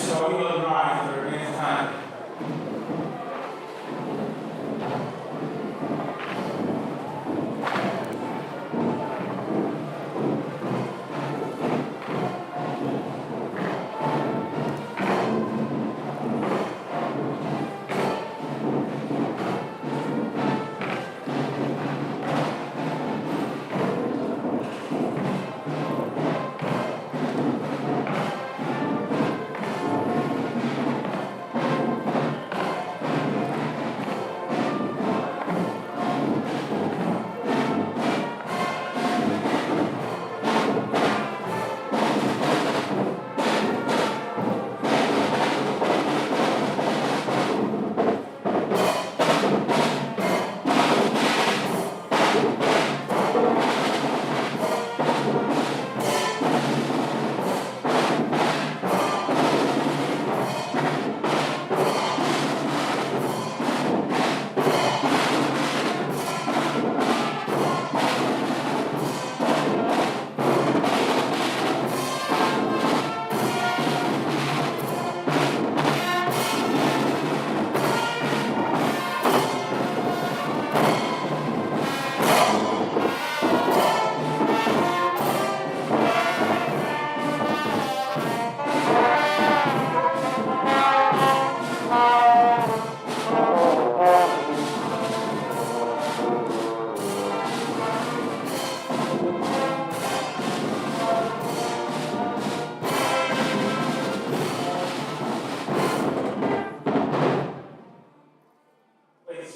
So we will rise for next time.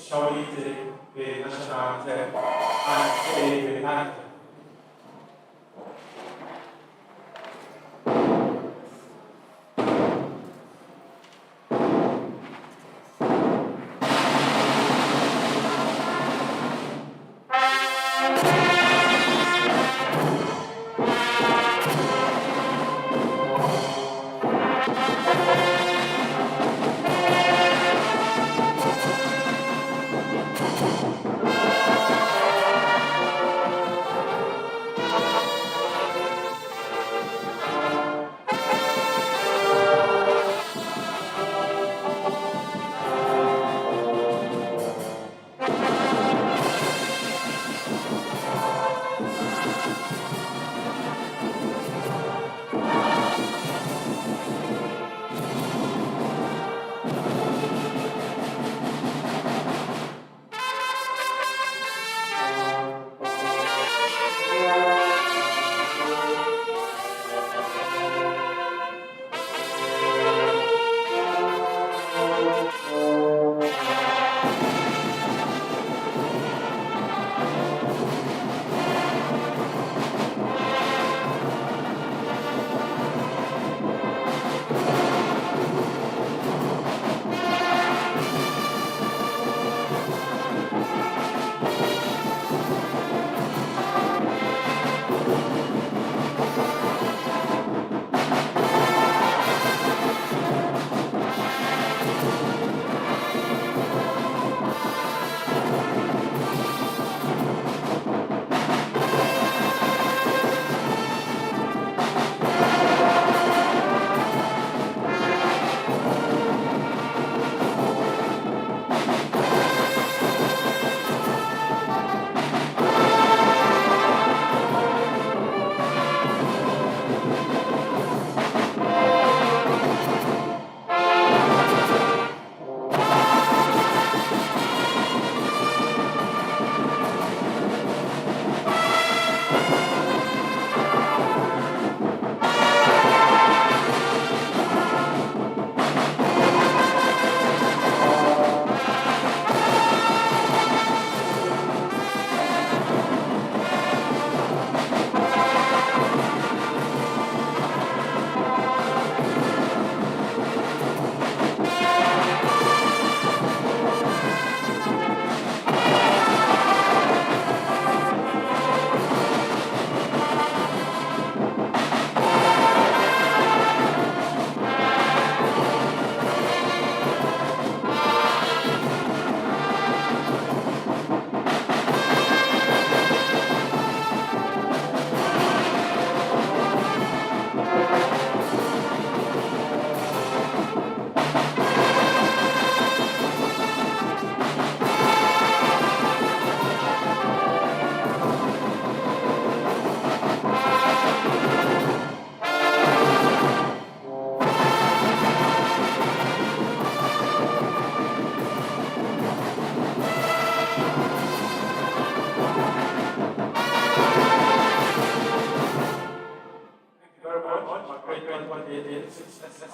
Shall we take the national anthem and say the anthem?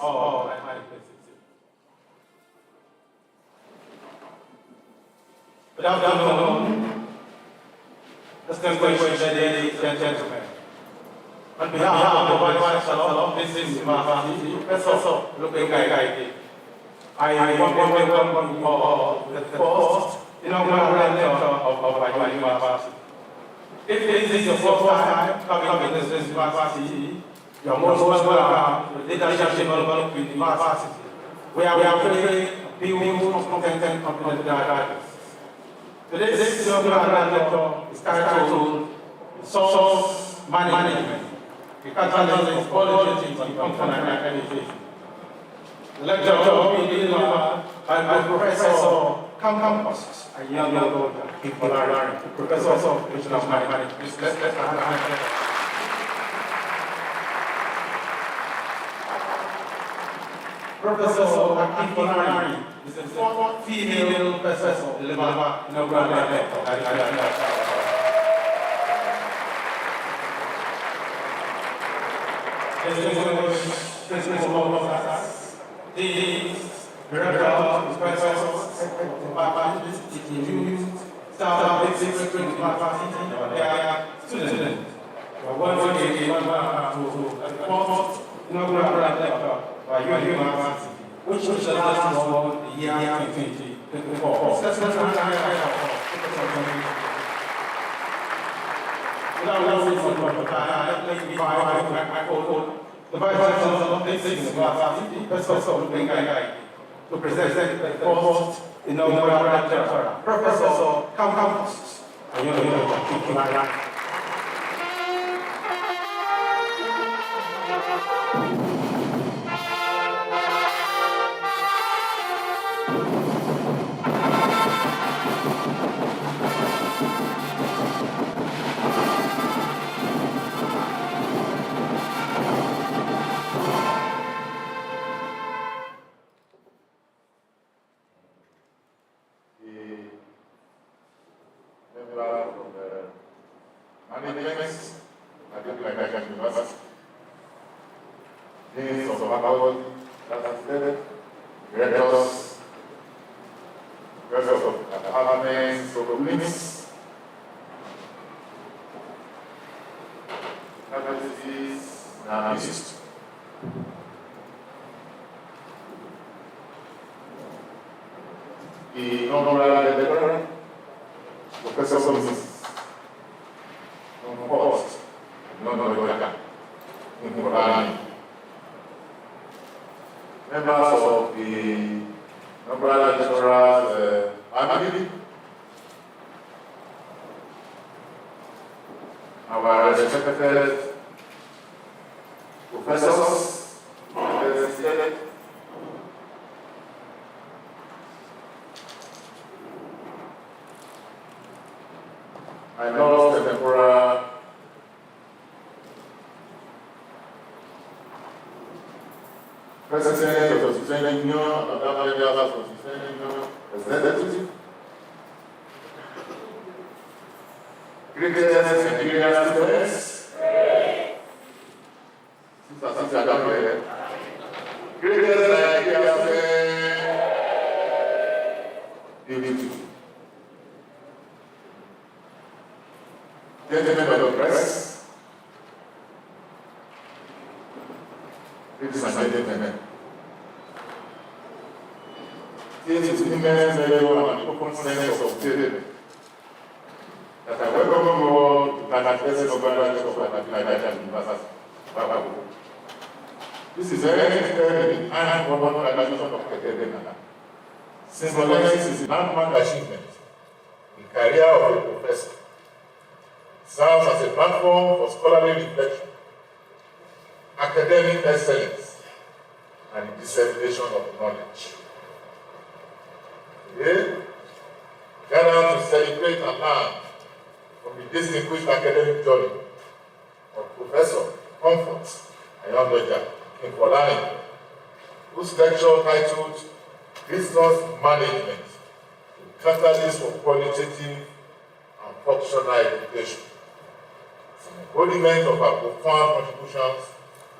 all my places. Good afternoon, distinguished ladies and gentlemen. On behalf of the Vice Chancellor of this university, Professor Lubengaike, I want to welcome you all to the first inaugural lecture of our university. If this is your first time coming to this university, you are most welcome to the Leadership Development University. We are very build competent graduates. Today's inaugural lecture is titled Resource Management, the catalyst of quality in functional organization. The lecture will be delivered by Professor Ayandoja, Akinfolarin, Professor of Educational Management. Let's have a hand. Professor Akinfolarin is the fourth female professor to deliver inaugural lecture. Distinguished principal officers, deans, directors, professors, departments, teaching staff, basic university, their students. We are once again to the fourth inaugural lecture by your university, which is the last one in the year 2024. Without losing much time, let me invite the Vice Chancellor of this university, Professor Lubengaike, to present the first inaugural lecture. Professor Ayandoja. The Inaugural Lecturer, Professor Ayandoja, Akinfolarin, members of the Inaugural Lecturers family, our respected professors, I lost the temporal president of the Student Union, of the Student Union, representative, greatest Nigerian students, greatest Nigerian gentlemen of the press, ladies and gentlemen, this is immense value and open sense of duty that I welcome you all to the address of Ayandoja University. This is very important in hand for one organization of academia. Symbolizes the landmark achievement in the career of a professor. Serves as a platform for scholarly reflection, academic excellence, and the dissemination of knowledge. Today, gather to celebrate and learn from the distinguished academic journey of Professor Ayandoja, Akinfolarin, whose lecture titled Resource Management, the Catalyst for Qualitative and Functional Education. Embodiment of our profound contributions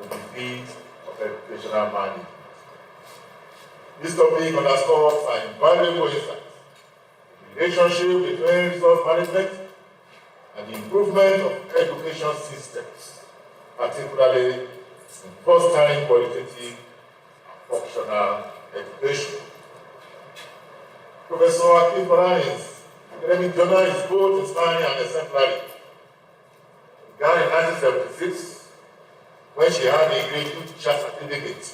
to the field of educational management. This topic underscores an invaluable insight in the relationship between resource management and the improvement of education systems, particularly in fostering qualitative and functional education. Professor Akinfolarin's academic journal is both inspiring and exemplary. It began in 1976 when she had a grade 2 teacher certificate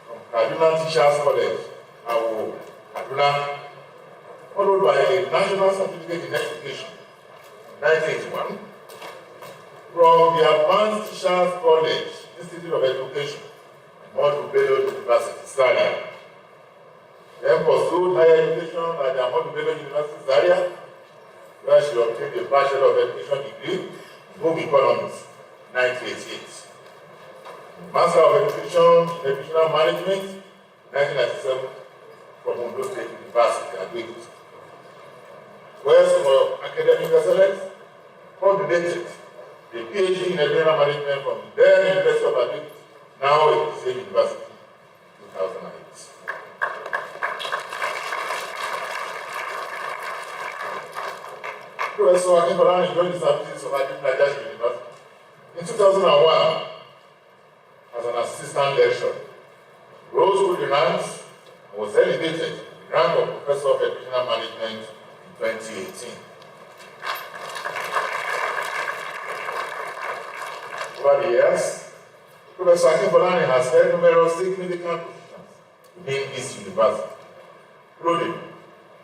from Kaduna Teachers College, AAUA, Kaduna, followed by a national certificate in education in 1981 from the Advanced Teachers College, Institute of Education, Ahmadu Bello University, Zaria. Then pursued higher education at the Ahmadu Bello University, Zaria, where she obtained a Bachelor of Education degree in Home Economics in 1988. Master of Education in Educational Management in 1997 from Ondo State University, Abuja. Whereas for academic excellence, coordinated a PhD in Educational Management from the then University of Abuja, now at the same university, 2008. Professor Akinfolarin joined the services of Ayandoja University in 2001 as an assistant lecturer. Rose through the ranks and was elevated to the rank of Professor of Educational Management in 2018. Over the years, Professor Akinfolarin has held numerous significant positions within this university, including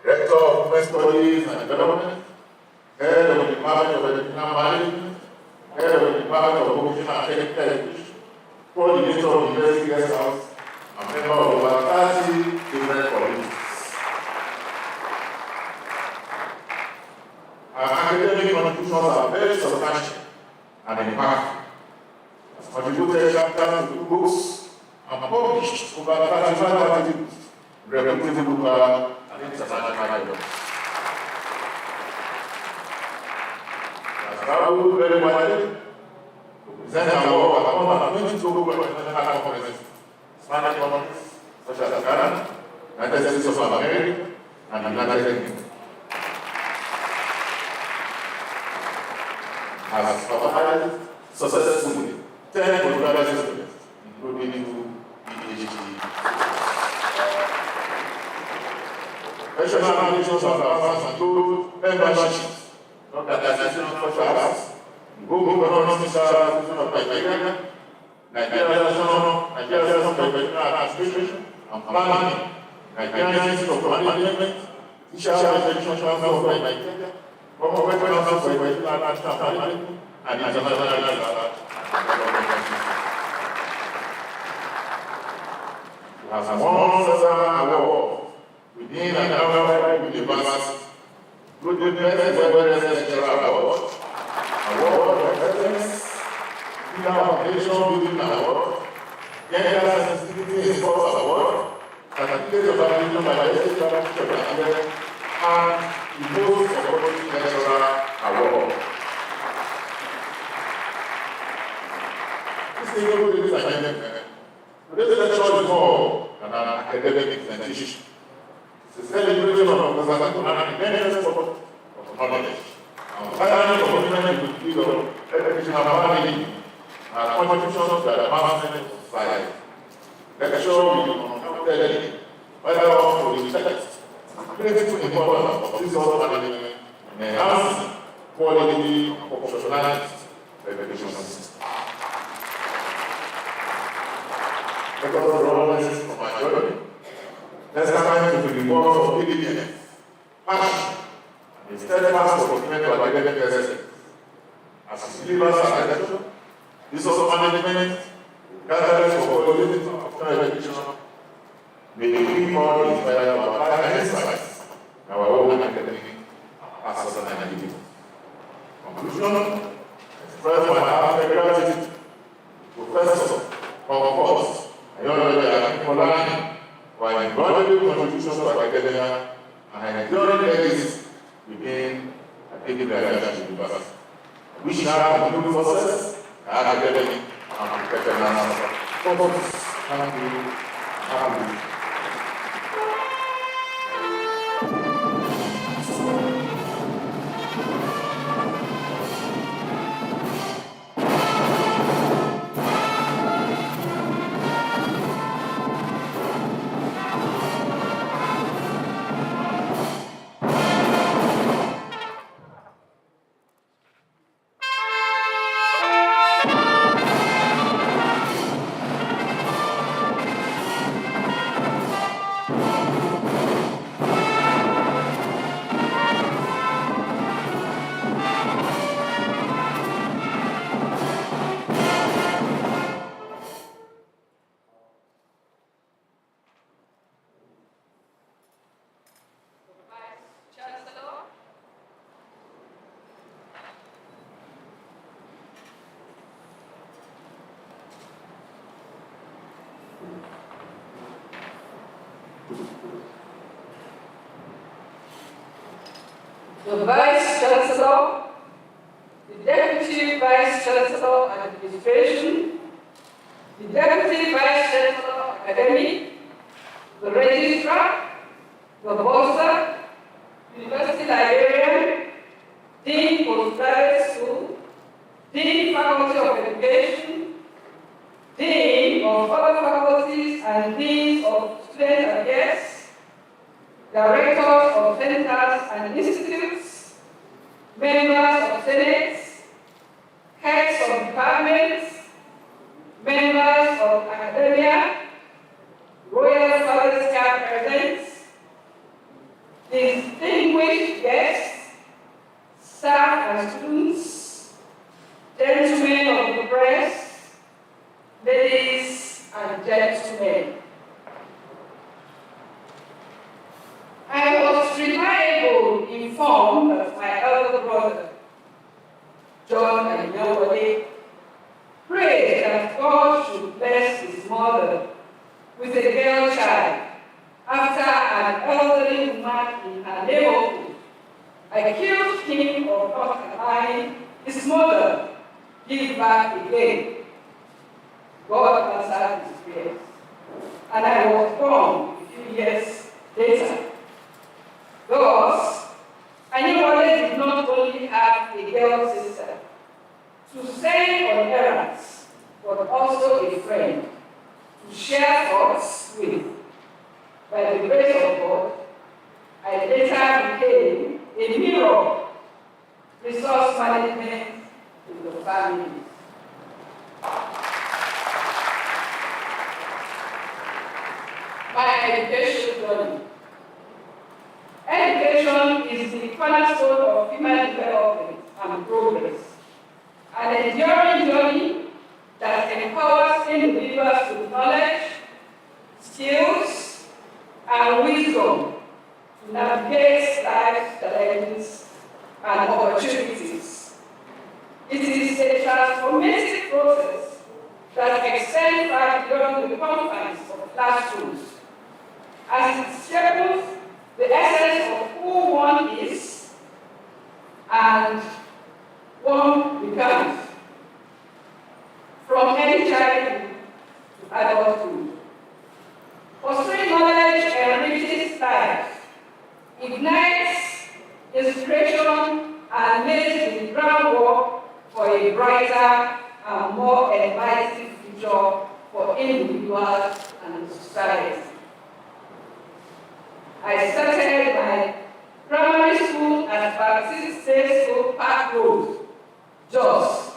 Director of Women's Studies and Development, Head of the Department of Educational Management, Head of the Department of Vocational and Technical Education, Coordinator of the University Guest House, and member of over 30 different committees. Our academic contributions are very substantial and impactful. Has contributed chapters to books and published over 35 articles, reputable local and international journals. Traveled very widely to present our work at more than 20 global international conferences, Spanish conferences such as Ghana, United States of America, and the United Kingdom. Has supervised successfully 10 postgraduate students, including 2 PhD. Professional conditions of advance include memberships of the Association of Social Arts, Home Economics Association of Nigeria, Nigeria Association of Educational Administration and Planning, Nigerian Institute of Management, Teachers Education Council of Nigeria, Corporate Council for Educational Management, and International Research. He has won several awards within and outside the university, including Best Lecturer Award, Award of Excellence, Leader of Nation Building Award, Gender Sensitivity in Sports Award, Certificate of Application by the State Government of Nigeria, and the Most Supporting Lecturer Award. This is today's lecture is more than an academic presentation. It's a celebration of Professor Akinfolarin's immense support of knowledge and finally commitment to the field of educational management and contributions to the advancement of society. Lecture will be conducted by the text, critical importance of resource management in enhancing quality and functionality of the education system. Because from my journey, let's time to the work of diligence, passion, and the steadfast commitment to academic excellence. As he delivers our lecture, resource management, guidelines for quality and functional education, may we all inspire our higher insights in our own academic and personal activities. Conclusion, express my heartfelt gratitude to Professor of Ayandoja Akinfolarin for her invaluable contributions to academia and her enduring legacy within Ayandoja University. We wish her continued success in academic and professional Folks, happy. The Vice Chancellor, the Deputy Vice Chancellor Administration, the Deputy Vice Chancellor Academic, the Registrar, the Bursar, University Librarian, Dean Postgraduate School, Dean Faculty of Education, Dean of other faculties and Deans of Student Affairs, Directors of centers and institutes, members of senates, heads of departments, members of academia, Royal Fathers Club presidents, distinguished guests, staff and students, gentlemen of the press, ladies and gentlemen. I was reliably informed that my elder brother, John Ayandoja, prayed that God should bless his mother with a girl child after an elderly woman in her neighborhood accused him of not allowing his mother give back again. God answered his prayers, and I was born a few years later. Thus, Ayandoja did not only have a girl sister to send on errands, but also a friend to share thoughts with. By the grace of God, I later became a mirror, resource management in the family. My education journey. Education is the cornerstone of human development and progress, an enduring journey that empowers individuals with knowledge, skills, and wisdom to navigate life's challenges and opportunities. It is a transformative process that extends far beyond the confines of classrooms, as it shapes the essence of who one is and one becomes, from early childhood to adulthood. Pursuing knowledge enriches life, ignites inspiration, and lays the groundwork for a brighter and more enlightened future for individuals and society. I started my primary school at Baptist State School Park Road, Jos,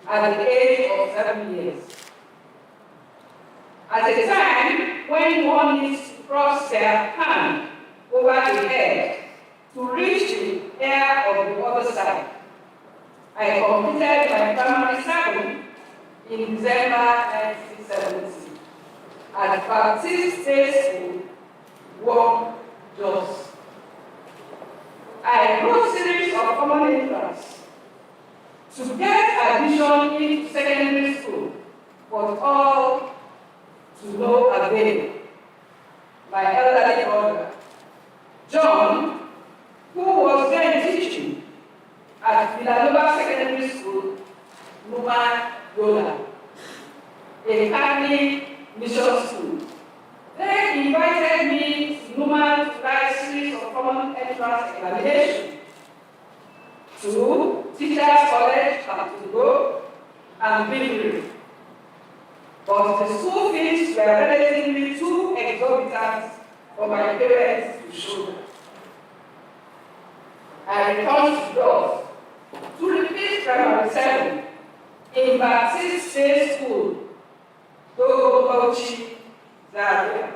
at the age of 7 years. At a time when one needs to cross their hand over the head to reach the air of the other side, I completed my primary school in December 1970 at Baptist State School, Jos. I wrote a series of common entrance to get admission into secondary school, but all to no avail. My elderly brother, John, who was then teaching at Villanova Secondary School, Numa Yola, a Catholic mission school. They invited me to Newman to write a series of common entrance examinations to Teachers College at Togo and Billy. But the school fees were relatively too exorbitant for my parents to shoulder. I returned to Jos to repeat primary 7 in Baptist State School, Togo, Bauchi, Zaria.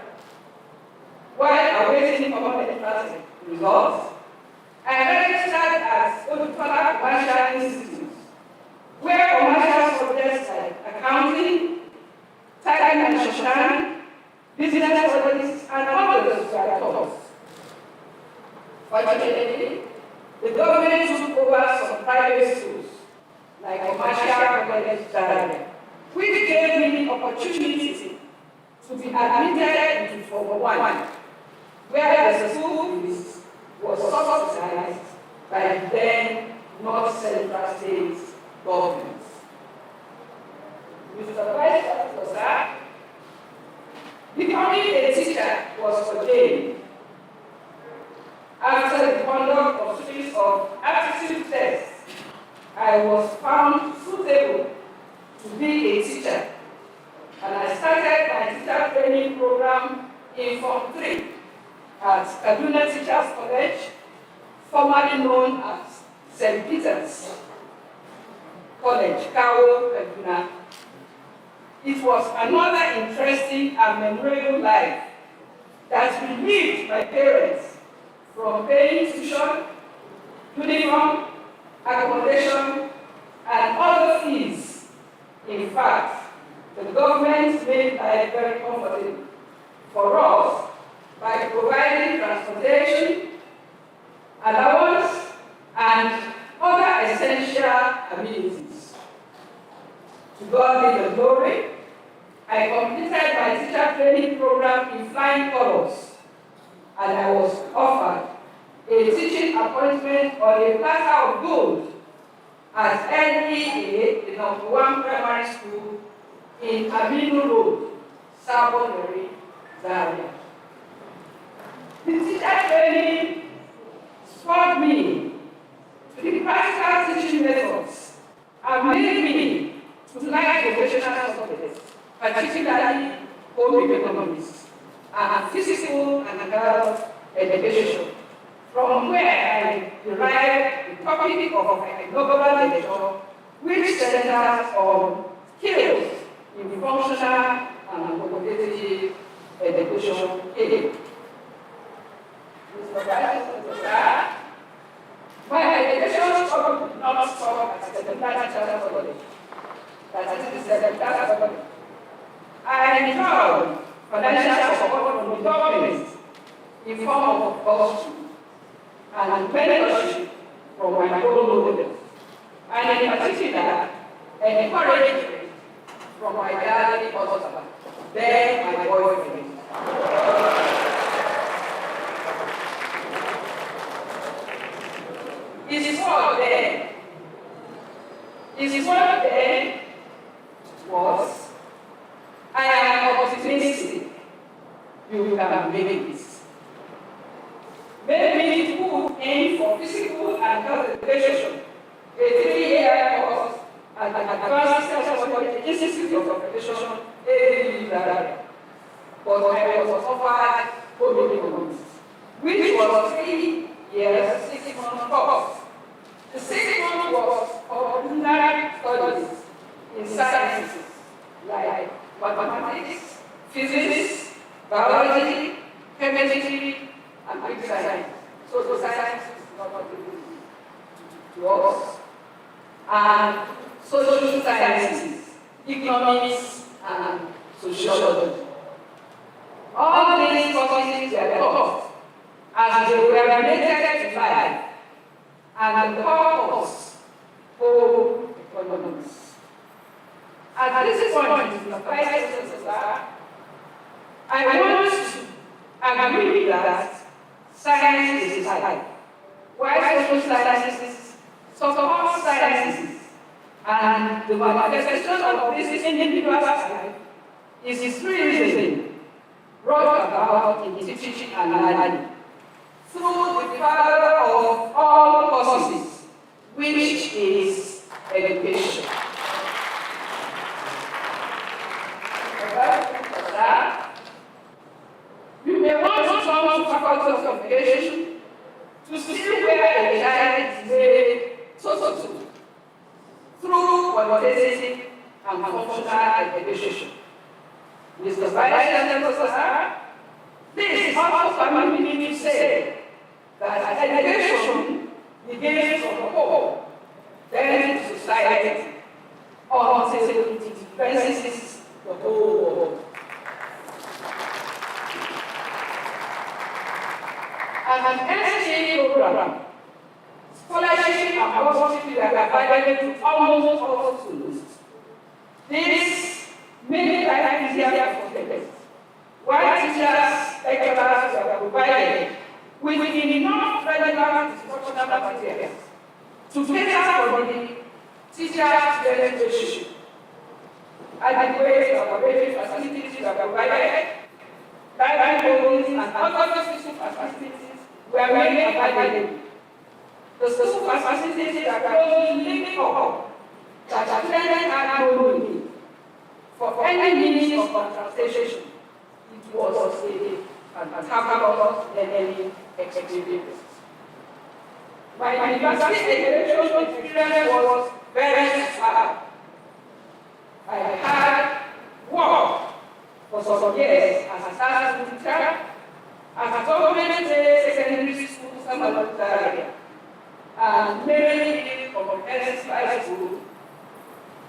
While awaiting common entrance results, I registered at Akinfolarin Commercial Institute, where commercial subjects like accounting, time management, business studies, and others were taught. Fortunately, the government took over some private schools, like Commercial College Zaria, which gave me the opportunity to be admitted into Form 1, where the school fees was subsidized by the then North Central State government. Mr. Vice Chancellor, becoming a teacher was ordained after the conduct of series of aptitude tests. I was found suitable to be a teacher, and I started my teacher training program in Form 3 at Kaduna Teachers College, formerly known as St. Peter's College, Kawo, Kaduna. It was another interesting and memorable life that relieved my parents from paying tuition, uniform, accommodation, and other fees. In fact, the government made life very comfortable for us by providing transportation, allowance, and other essential amenities. To God be the glory, I completed my teacher training program in flying colors, and I was offered a teaching appointment on a platter of gold at LEA, the #1 primary school in Aminu Road, Saboneri, Zaria. The teacher training spurred me to the practical teaching methods and made me to like vocational subjects, particularly home economics and physical and adult education, from where I derived the topic of my inaugural lecture, which centers on skills in functional and qualitative education aid. Mr. Vice Chancellor, my education struggle did not stop at secondary teachers college. That is the secondary college. I enjoyed financial support from the government in form of bursary and mentorship from my role models, and in particular, encouragement from my darling husband, then my boyfriend. His word then was, I am optimistic, you can make it. Many people aim for physical and health education, a 3-year course at the Advanced Institute of Education, AAUA. But I was offered home economics, which was 3 years, 6 months course. The 6 months was ordinary studies in sciences like mathematics, physics, biology, chemistry, and big science. So science is not available to us. And social sciences, economics, and sociology. All these courses were taught as they were related to life, and the purpose home economics. At this point, Mr. Vice Chancellor, I want to agree that science is life, while social sciences support sciences And the manifestation of this individual life is reason brought about in teaching and learning through the father of all causes, which is education. You may want to come to faculty of education to see where a child is made so through qualitative and functional education. Mr. Vice Chancellor, this is also permitting me to say that education begins from home, then to society, until it influences the whole world. An NCA program, scholarship and bursary are provided to almost all students. This many times easier for students, while teachers, lecturers are provided with enough relevant instructional materials to cater for the teacher-student ratio. Adequate laboratory facilities are provided, libraries and other teaching facilities were made available. The school facilities are closely linked up that students had no need for any means of transportation. It was a fantabulous learning experience. My university education experience was very hard. I had worked for some years as a staff teacher at a government secondary school area, and mainly in comprehensive high school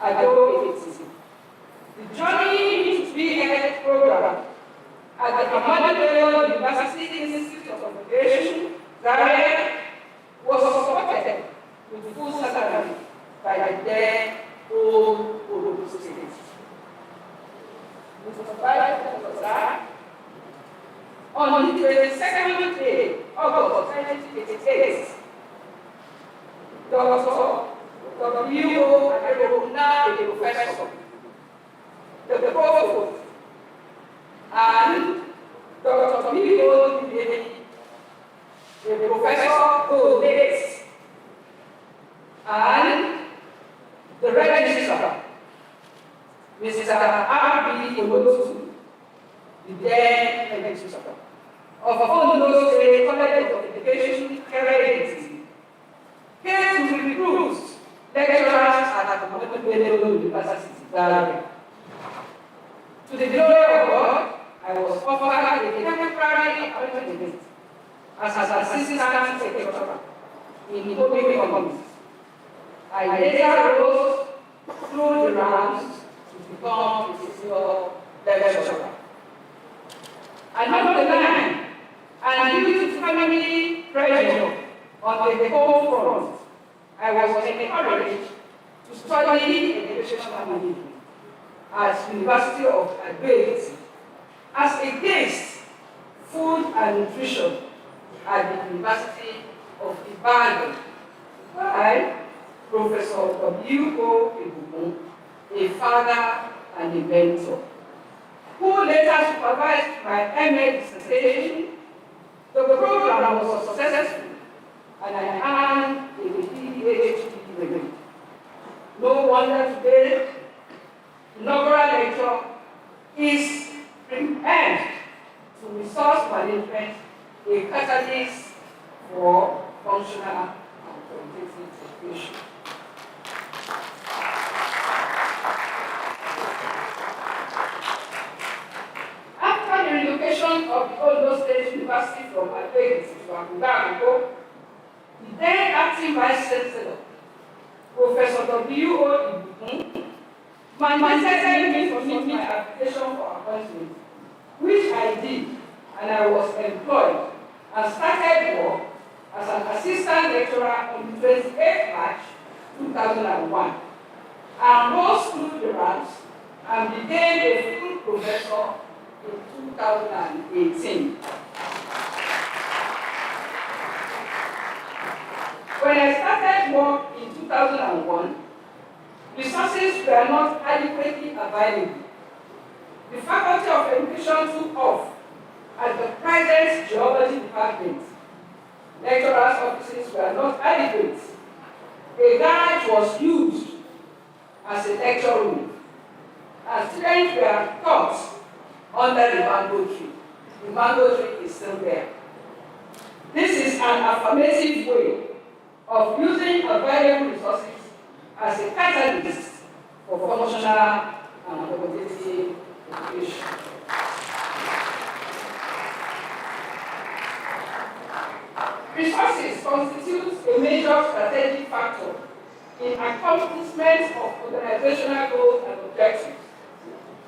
at AAUA. The journey into BEd program at the Ayandoja University Institute of Education, Zaria, was supported with full salary by the then old Odo State. Mr. Vice Chancellor, on the 22nd day of August 1988, Dr. W.O. now a professor, the provost, and Dr. B.O. the professor who leads, and the registrar, Mr. R.B. Olotu, the then registrar of Ondo State College of Education, came to recruit lecturers at the Akinfolarin University, Zaria. To the glory of God, I was offered a temporary appointment as an assistant lecturer in public economics. I later rose through the ranks to become a senior lecturer. Along the line, and due to family pressure on the home front, I was encouraged to study educational management at University of Ayandoja as against food and nutrition at the University of Ibadan by Professor W.O. a father and a mentor, who later supervised my MA dissertation. The program was successful, and I earned a PhD degree. No wonder today, inaugural lecture is prepared to resource management, a catalyst for functional and qualitative education. After the relocation of the Ondo State University from Ayandoja to Akinfolarin, the then acting Vice Chancellor, Professor W.O. mandated me to submit my application for appointment, which I did, and I was employed and started work as an assistant lecturer on the 28th March 2001, and rose through the ranks and became a full professor in 2018. When I started work in 2001, resources were not adequately available. The Faculty of Education took off at the present geology department. Lecturers' offices were not adequate. A garage was used as a lecture room, and students were taught under the mango tree. The mango tree is still there. This is an affirmative way of using available resources as a catalyst for functional and qualitative education. Resources constitute a major strategic factor in accomplishment of organizational goals and objectives.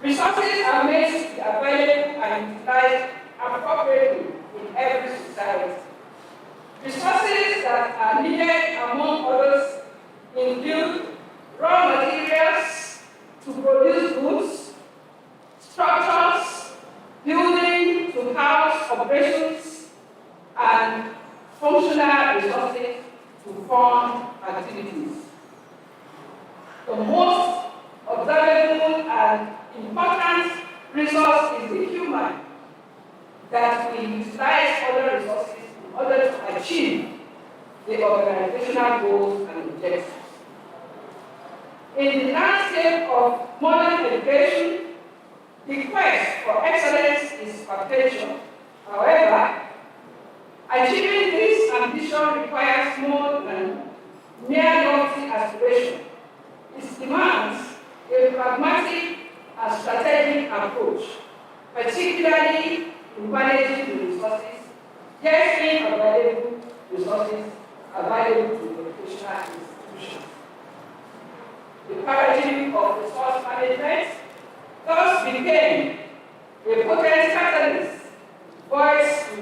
Resources are made to be available and utilized appropriately in every society. Resources that are needed, among others, include raw materials to produce goods, structures, building to house operations, and functional resources to fund activities. The most observable and important resource is the human, that we utilize other resources in order to achieve the organizational goals and objectives. In the landscape of modern education, the quest for excellence is perpetual. However, achieving this ambition requires more than mere lofty aspiration. It demands a pragmatic and strategic approach, particularly in managing the resources, getting available resources available to educational institutions. The paradigm of resource management thus became a potent catalyst poised to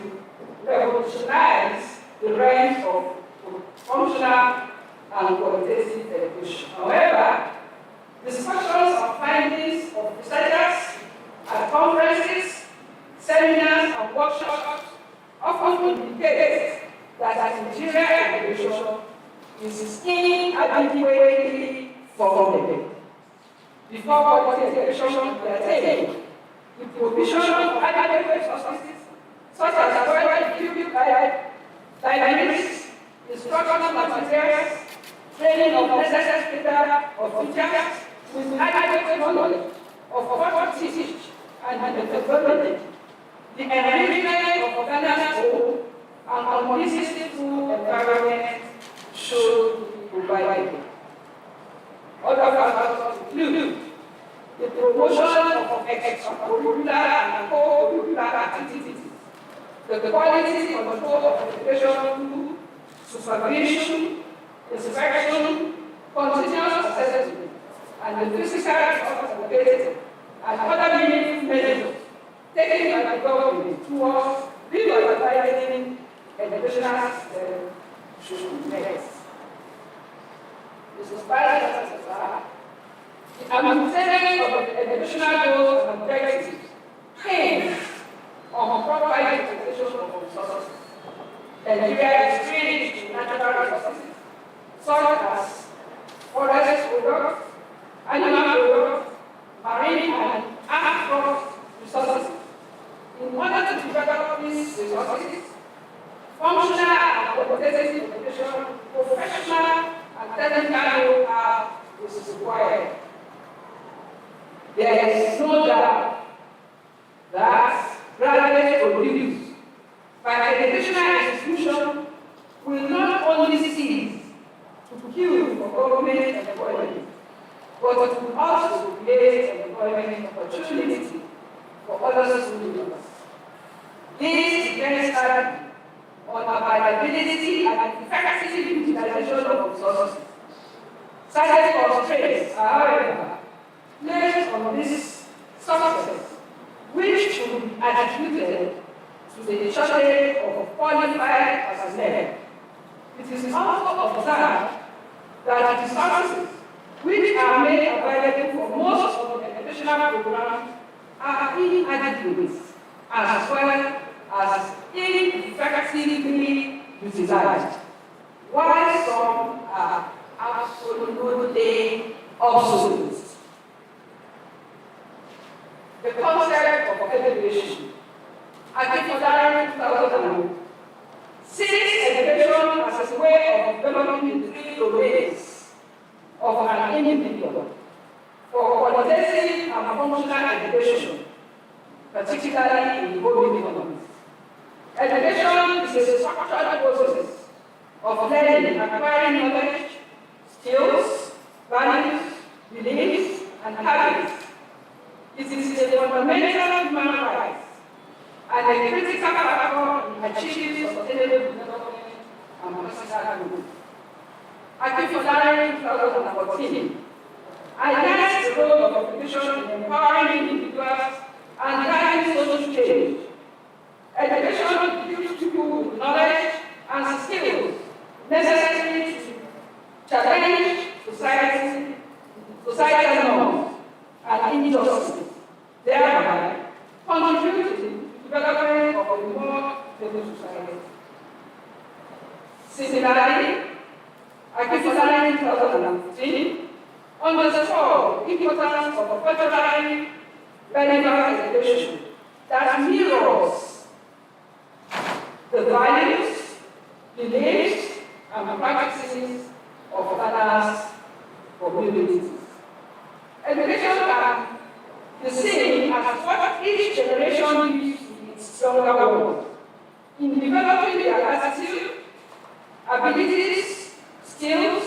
revolutionize the range of functional and qualitative education. However, discussions and findings of researchers at conferences, seminars, and workshops often indicate that Nigerian education is inadequately funded. Before quality education can be attained, the provision of adequate resources, such as well-equipped libraries, instructional materials, training of necessary staff of teachers with adequate knowledge of what to teach and methodology, the enrichment of governance home and conducive environment should be provided. Other factors include the promotion of extracurricular and co-curricular activities, the quality control of education, supervision, inspection, continuous assessment, and the physical responsibility and other meaningful measures taken by the government towards revitalizing educational system should be met. The attainment of educational goals and objectives hinge on proper utilization of resources. Nigeria is rich in natural resources, such as forest products, animal products, marine and earth resources. In order to develop these resources, functional and qualitative education, professional and technical know-how is required. There is no doubt that graduates produced by educational institutions will not only cease to queue for government employment, but will also create employment opportunity for other students. This depends on availability and effective utilization of resources. Certain constraints are, however, placed on this success, which should be attributed to the shortage of qualified personnel. It is also observed that resources which are made available for most of the educational programs are inadequate, as well as ineffectively utilized, while some are absolutely obsolete. The concept of education, Akinfolarin 2001, sees education as a way of developing the three domains of an individual for qualitative and functional education, particularly in home economics. Education is a structured process of learning, acquiring knowledge, skills, values, beliefs, and habits. It is a fundamental human right and a critical factor in achieving sustainable development and personal growth. Akinfolarin 2014 highlights the role of education in empowering individuals and driving social change. Education gives people with knowledge and skills necessary to challenge societal norms and injustice, thereby contributing to the development of a more stable society. Similarly, Akinfolarin 2015 underscores the importance of a culturally relevant education that mirrors the values, beliefs, and practices of others communities. Education can be seen as what each generation gives to its younger ones in developing their attitude, abilities, skills,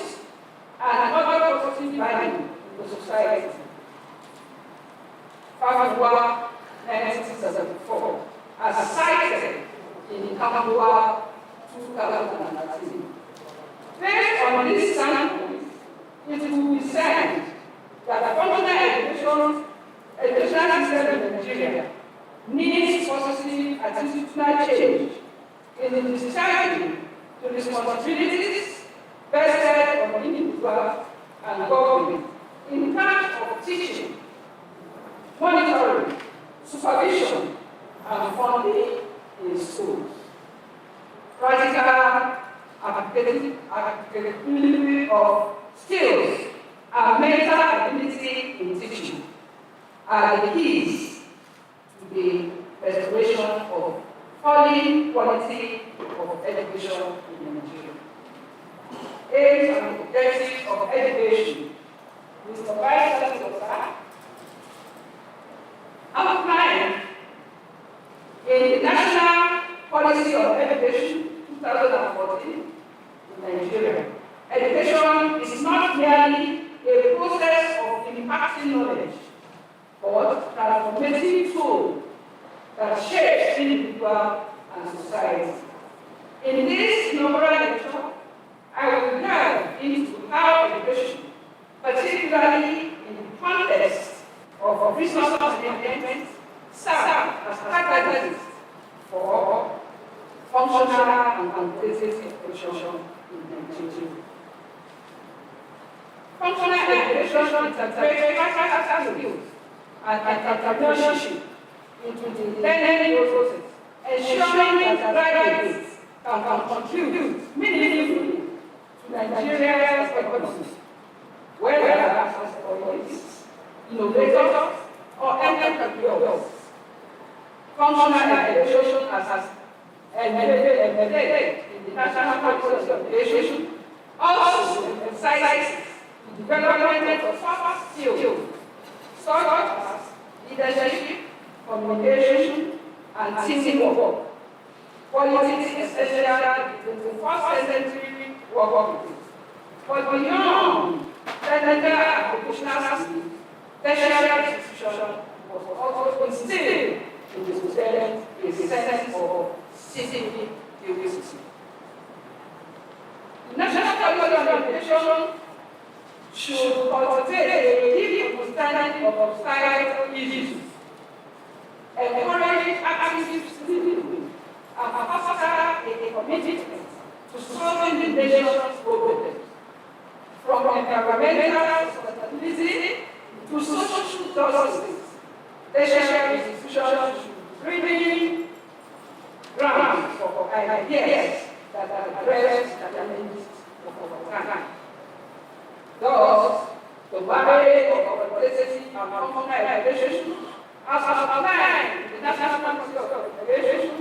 and other positive value in the society. AAUA 1974, as cited in Inaugural 2019. Based on this standpoint, it will be said that the functional educational system in Nigeria needs positive attitudinal change in the discharging to responsibilities vested on individuals and government in terms of teaching, monitoring, supervision, and funding in schools. Practical applicability of skills and mental ability in teaching are the keys to the restoration of falling quality of education in Nigeria. Aims and objectives of education is the Vice Chancellor outlined in the National Policy of Education 2014 in Nigeria. Education is not merely a process of imparting knowledge, but a transformative tool that shapes individual and society. In this inaugural lecture, I will delve into how education, particularly in the context of resource management, serve as catalyst for functional and qualitative education in Nigeria. Functional education integrates practical skills and entrepreneurship into the learning process, ensuring that graduates can contribute meaningfully to Nigeria's economy, whether as employees, innovators, or entrepreneurs. Functional education as embedded in the National Policy of Education also emphasizes the development of soft skills such as leadership, communication, and teamwork, qualities essential in the first century workplace. But beyond technical and vocational skills, tertiary institution was also instilled in the student a sense of civic duty. The National Policy of Education should cultivate a deep understanding of societal issues, encourage active citizenship, and foster a commitment to solving the nation's problems, from environmental sustainability to social justice. Tertiary institutions should bring grounds for ideas that address the challenges of our time. Thus, the marriage of qualitative and functional evaluation, as outlined in the National Policy of Evaluation,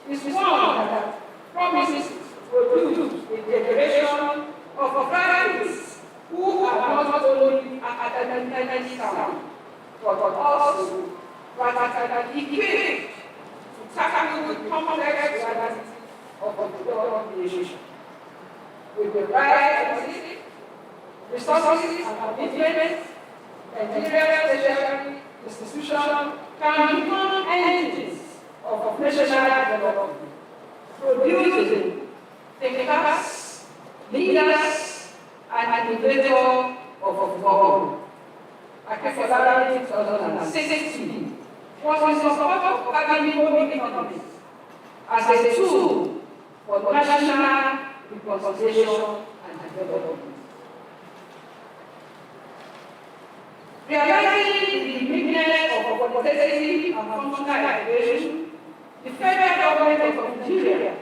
is one that promises to produce a generation of graduates who are not only academically sound, but also practically equipped to tackle the complex realities of the global creation. With the right policy, resources, and commitment, Nigeria's tertiary institutions can become engines of national development, producing thinkers, leaders, and innovators of tomorrow. Akinfolarin 2016 was in support of academic economics as a tool for national reconciliation and development. Realizing the uniqueness of qualitative and functional evaluation, the federal government of Nigeria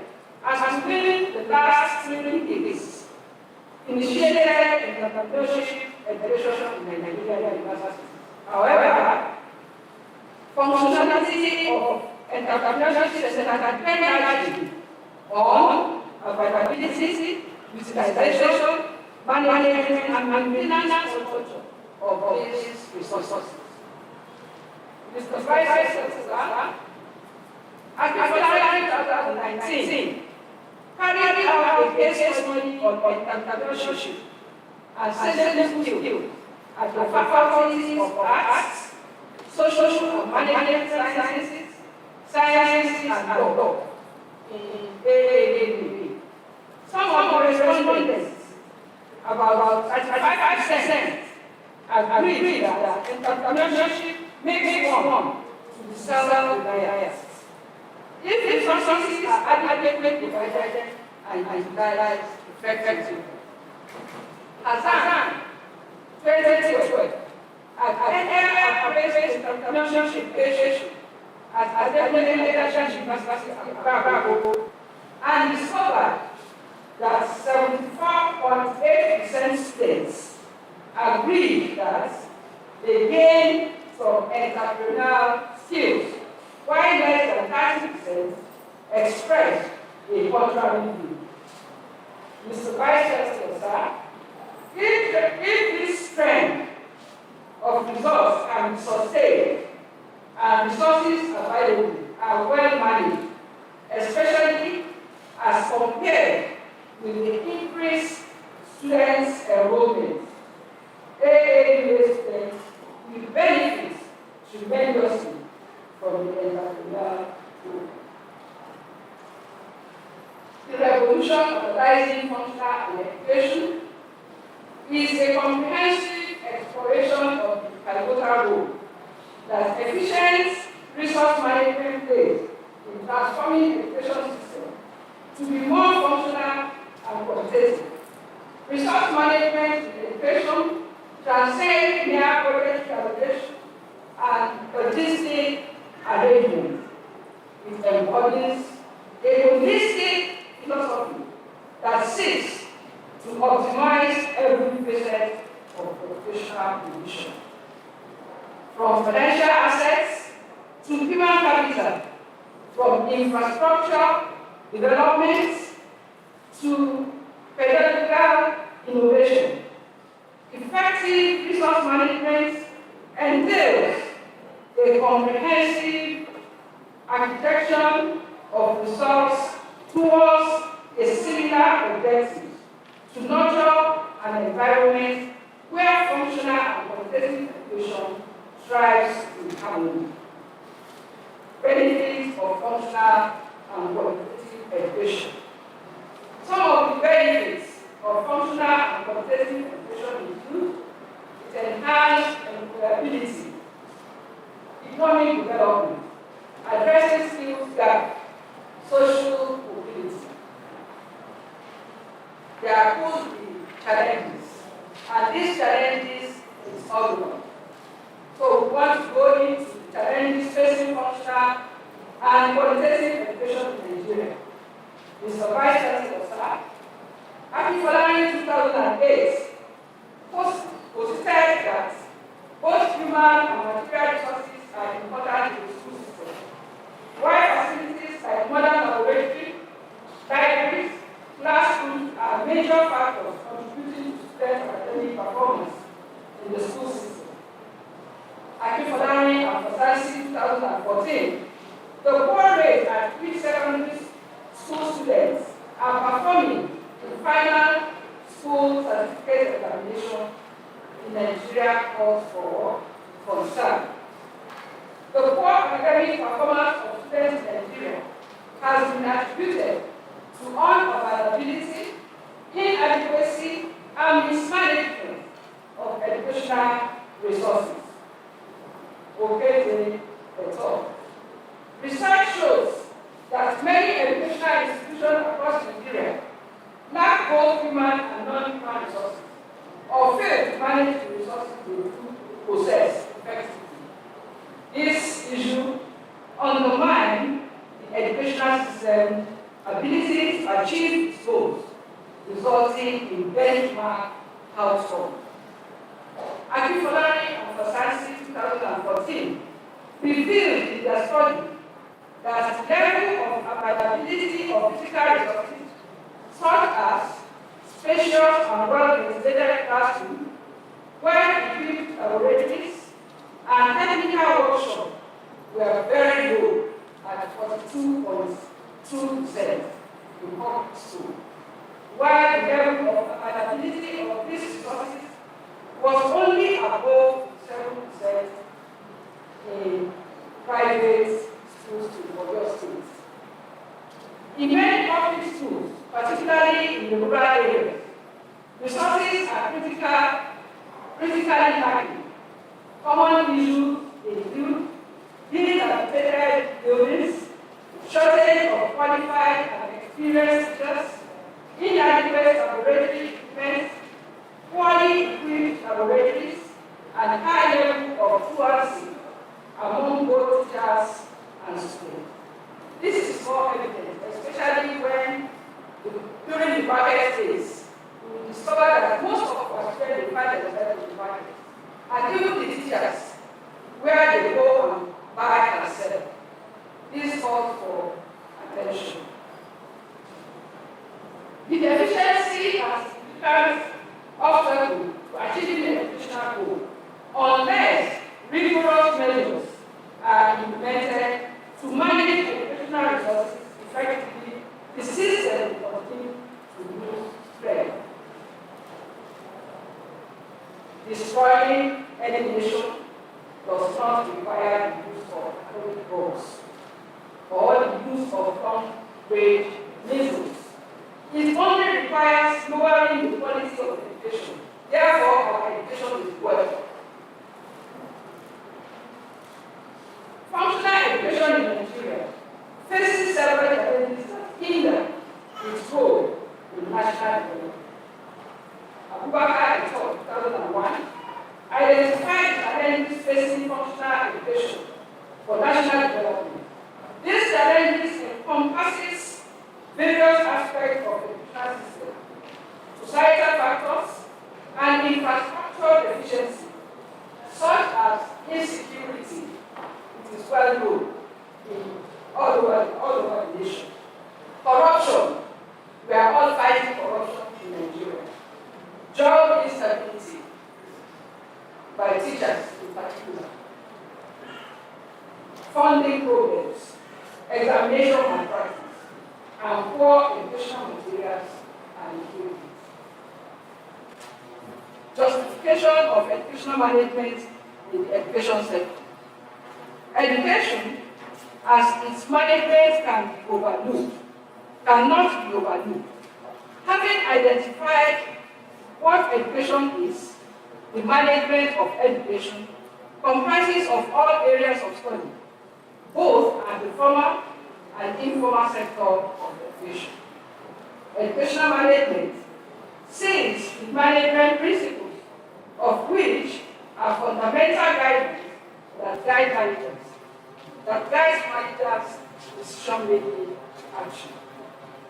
has been the last 3 decades initiated entrepreneurship education in Nigerian universities. However, functionality of entrepreneurship centered primarily on availability, utilization, management, and maintenance of these resources. Mr. Vice Chancellor, Akinfolarin 2019 carried out a case study on entrepreneurship and selling skills at the faculties of arts, social and management sciences, and law in AAUA. Some of the respondents, about 35%, agree that entrepreneurship makes one to be self-reliant. If the resources are adequately provided and utilized effectively. Azan 2012 at praised entrepreneurship education at Ayandoja University and discovered that 74.8% states agree that they gain from entrepreneurial skills, while less than 30% express a contrary view. Mr. Vice Chancellor, if this trend of results can be sustained and resources available are well managed, especially as compared with the increased students' enrollment, AAUA students will benefit tremendously from the entrepreneurial group. The revolution of rising functional and education is a comprehensive exploration of the pivotal role that efficient resource management plays in transforming the education system to be more functional and qualitative. Resource management in education transcends mere project calculation and logistic arrangement. It embodies a holistic philosophy that seeks to optimize every facet of professional provision, from financial assets to human capital, from infrastructure development to pedagogical innovation. Effective resource management entails a comprehensive architecture of resource towards a similar objective to nurture an environment where functional and qualitative education strives in harmony. Benefits of functional and qualitative education. Some of the benefits of functional and qualitative education include its enhanced employability, economic development, addressing skills gap, social mobility. There could be challenges, and these challenges is obvious. So we want to go into the challenges facing functional and qualitative education in Nigeria. Mr. Vice Chancellor, Akinfolarin 2008 posited that human and material resources are important in the school system, while facilities like modern laboratory, libraries, classrooms are major factors contributing to student academic performance in the school system. Akinfolarin emphasized 2014, the poor rate at which secondary school students are performing the final school certificate examination in Nigeria calls for concern. The poor academic performance of students in Nigeria has been attributed to unavailability, inadequacy, and mismanagement of educational resources. Okay, et al. Research shows that many educational institutions across Nigeria lack both human and non-human resources, or fail to manage the resources they do possess effectively. This issue undermines the educational system's ability to achieve its goals, resulting in benchmark outcomes. Akinfolarin emphasized 2014 revealed in their study that the level of availability of physical resources, such as spacious and well-ventilated classrooms, well-equipped laboratories, and technical workshops were very low at 42.2% in public schools, while the level of availability of these resources was only above 7% in private schools in Oyo State. In many public schools, particularly in the rural areas, resources are critically lacking. Common issues include dilapidated buildings, shortage of qualified and experienced teachers, inadequate laboratory equipment, poorly equipped laboratories, and high level of truancy among both teachers and students. This is more evident, especially when, during the market phase, we will discover that most of our students find themselves in the market, and even the teachers, where they go and buy and sell. This calls for attention. The deficiency has become obstacle to achieving the educational goal unless rigorous measures are implemented to manage educational resources effectively. The system will continue to lose strength. Destroying any nation does not require the use of atomic bombs or the use of long-range missiles. It only requires lowering the quality of education. Therefore, our education is working. Functional education in Nigeria faces several challenges that hinder its goal in national development. AAUA 2001 identified challenges facing functional education for national development. These challenges encompasses various aspects of the educational system, societal factors, and infrastructure deficiency, such as insecurity. It is well known all over the nation. Corruption, we are all fighting corruption in Nigeria. Job instability, by teachers in particular. Funding problems, examination malpractice, and poor educational materials and equipment. Justification of educational management in the education sector. Education, as its management cannot be overlooked. Having identified what education is, the management of education comprises of all areas of study, both at the formal and informal sector of education. Educational management sees the management principles, of which are fundamental guidelines that guides managers' decision-making action.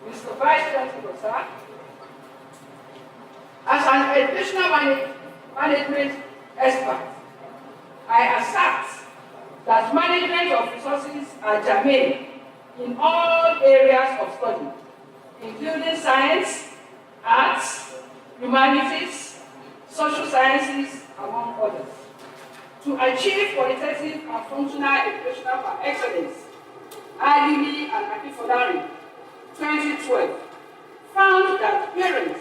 Mr. Vice Chancellor, sir, as an educational management expert, I assert that management of resources are germane in all areas of study, including science, arts, humanities, social sciences, among others. To achieve qualitative and functional educational excellence, AAUA and Akinfolarin 2012 found that parents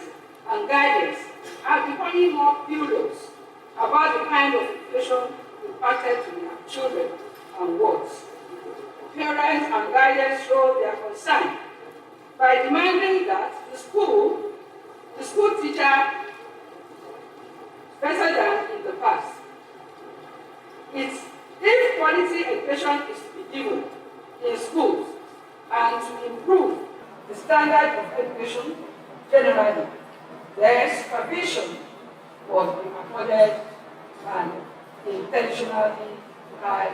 and guardians are becoming more curious about the kind of education imparted to their children and wards. Parents and guardians show their concern by demanding that the school teacher better than in the past. If quality education is to be given in schools and to improve the standard of education generally, their supervision must be accorded and intentionally high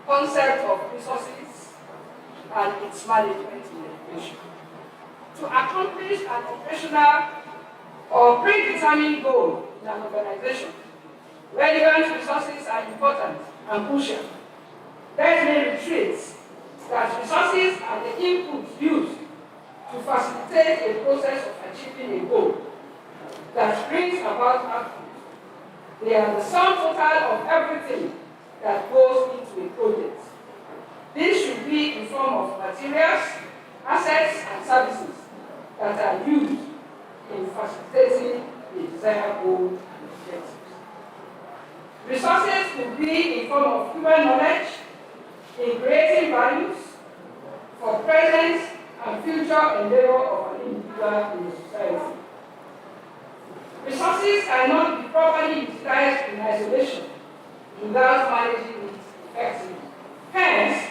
concept of resources and its management in education. To accomplish an operational or predetermined goal in an organization, relevant resources are important and crucial. Let me reiterate that resources are the inputs used to facilitate a process of achieving a goal that brings about outcomes. They are the sum total of everything that goes into a project. This should be in form of materials, assets, and services that are used in facilitating the desired goal and objectives. Resources could be in form of human knowledge, in creating values for present and future endeavor of an individual in the society. Resources cannot be properly utilized in isolation without managing it effectively. Hence,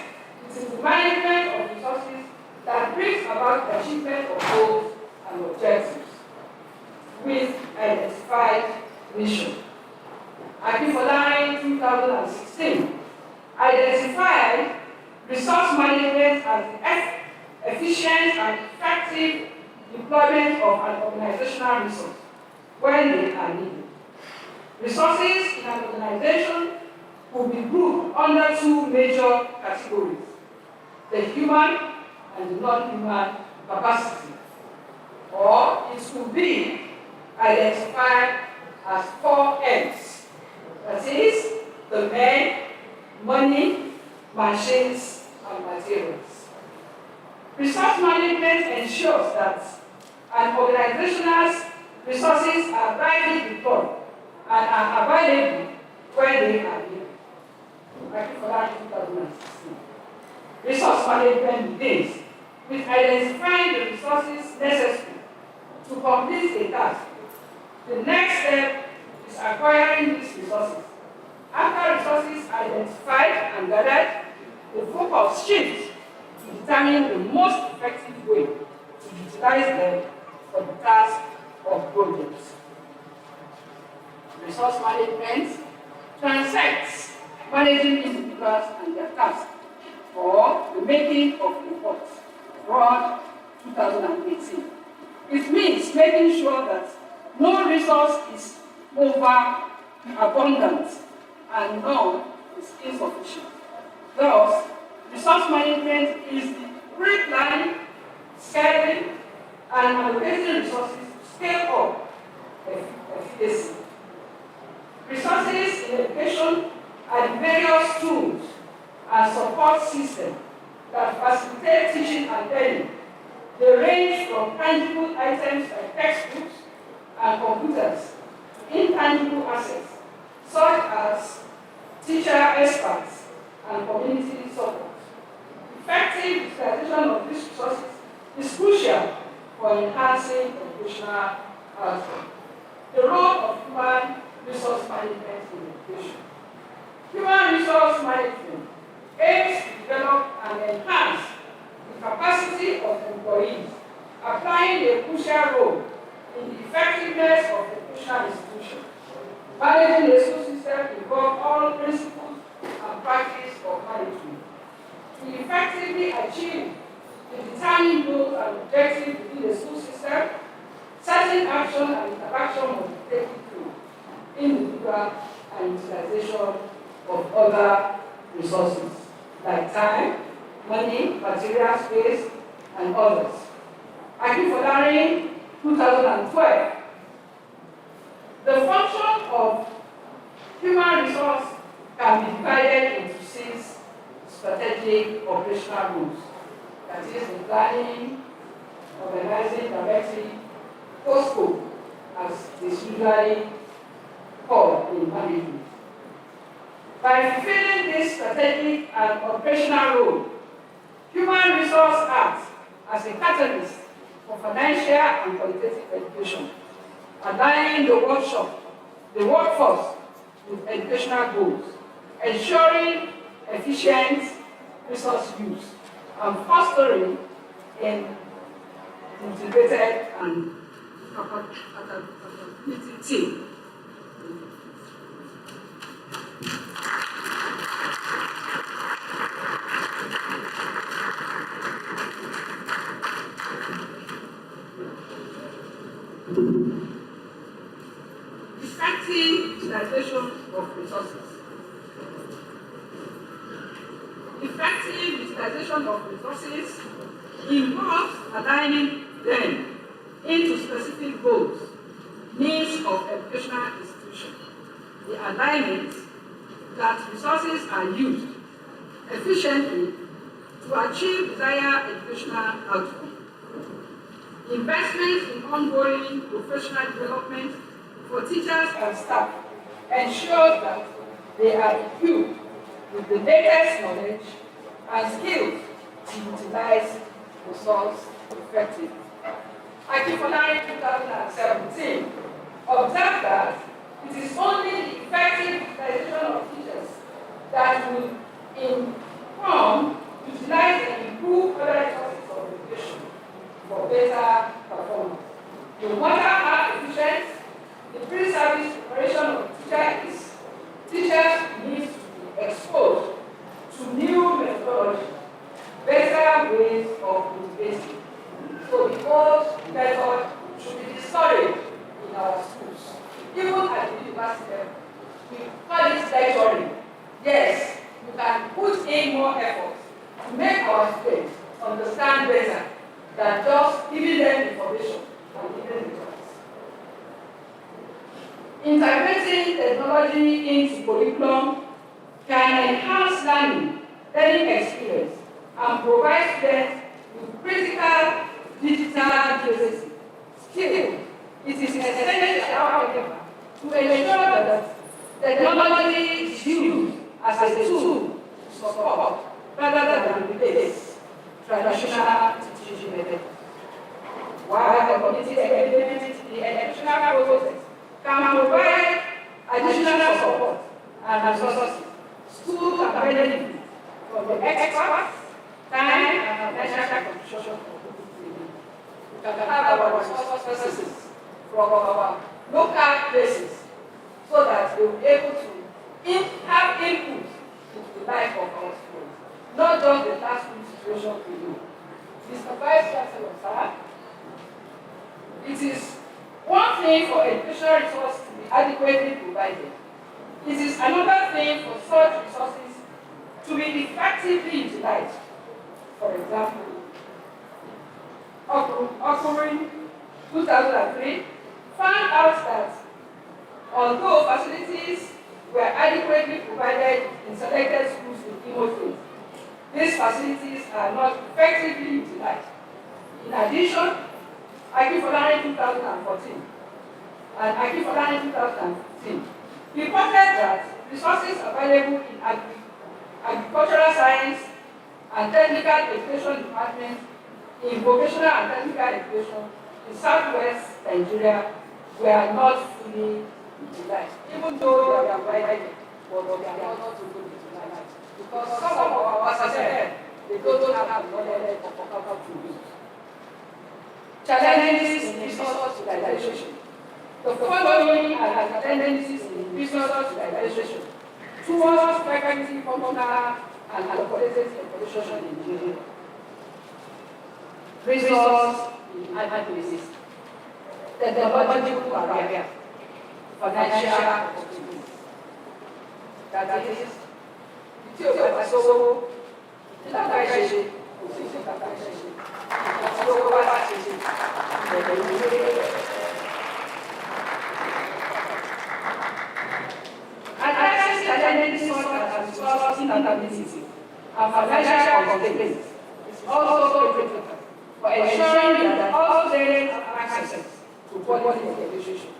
it is the management of resources that brings about the achievement of goals and objectives with identified mission. Akinfolarin 2016 identified resource management as the efficient and effective deployment of an organizational resource when they are needed. Resources in an organization will be grouped under two major categories: the human and the non-human capacity, or it could be identified as 4 M's. That is, the men, money, machines, and materials. Resource management ensures that an organization's resources are rightly deployed and are available when they are needed. Akinfolarin 2016. Resource management begins with identifying the resources necessary to complete a task. The next step is acquiring these resources. After resources are identified and gathered, the focus shifts to determine the most effective way to utilize them for the task of projects. Resource management transcends managing individuals and their tasks, or the making of reports. Broad 2018. It means making sure that no resource is over abundant and none is insufficient. Thus, resource management is the pre-planning, scaling, and allocating resources to scale up efficacy. Resources in education are the various tools and support systems that facilitate teaching and learning. They range from tangible items like textbooks and computers to intangible assets such as teacher experts and community support. Effective utilization of these resources is crucial for enhancing educational outcomes. The role of human resource management in education. Human resource management aims to develop and enhance the capacity of employees, applying a crucial role in the effectiveness of the educational institution. Managing a school system involves all principles and practice of management. To effectively achieve the determined goals and objectives within the school system, certain action and interaction must be taken through individual proper and utilization of other resources like time, money, material, space, and others. Akinfolarin, 2012. The function of human resource can be divided into 6 strategic operational roles. That is the planning, organizing, directing, post-scope, as is usually called in management. By fulfilling this strategic and operational role, human resource acts as a catalyst for financial and qualitative education, aligning the workforce with educational goals, ensuring efficient resource use, and fostering an integrated and accountability team. Effective utilization of resources. Effective utilization of resources involves aligning them into specific goals, needs of educational institutions. The alignment that resources are used efficiently to achieve desired educational outcome. Investment in ongoing professional development for teachers and staff ensures that they are equipped with the latest knowledge and skills to utilize resource effectively. Akinfolarin 2017 observed that it is only the effective utilization of teachers that will inform, utilize, and improve other resources of education for better performance. No matter how efficient the pre-service preparation of teacher is, teachers need to be exposed to new methodology, better ways of motivating. So the old method should be discouraged in our schools. Even at the university level, we call it lecturing. Yes, you can put in more effort to make our students understand better than just giving them information and giving them results. Integrating technology into curriculum can enhance learning experience, and provide students with critical digital literacy skills. It is essential, however, to ensure that technology is used as a tool to support rather than replace traditional teaching methods. While the community engagement in the educational process can provide additional support and resources, schools can benefit from the experts, time, and financial contribution. We can have our resources from our local places so that they will be able to have input into the life of our students, not just the classroom situation we do. Mr. Vice Chancellor, sir, it is one thing for educational resources to be adequately provided. It is another thing for such resources to be effectively utilized. For example, Akinfolarin 2003 found out that although facilities were adequately provided in selected schools in Imo State, these facilities are not effectively utilized. In addition, Akinfolarin 2014 and Akinfolarin 2015 reported that resources available in agricultural science and technical education departments in vocational and technical education in southwest Nigeria were not fully utilized, even though they are provided, but they are not fully utilized. Because some of our personnel, they don't have the knowledge of how to use. Challenges in resource utilization. The following are the tendencies in resource utilization towards effective, functional, and qualitative education in Nigeria. Resource inadequacy, technological barrier, financial opportunities. that is, tí o bá ti sówó, ìlànà ìṣe, kò sí ìlànà ìṣe, tí o bá ti ṣe, ìbẹ̀rẹ̀ ìwé. Addressing challenges such as resource instability and financial constraints is also critical for ensuring that all students have access to quality education.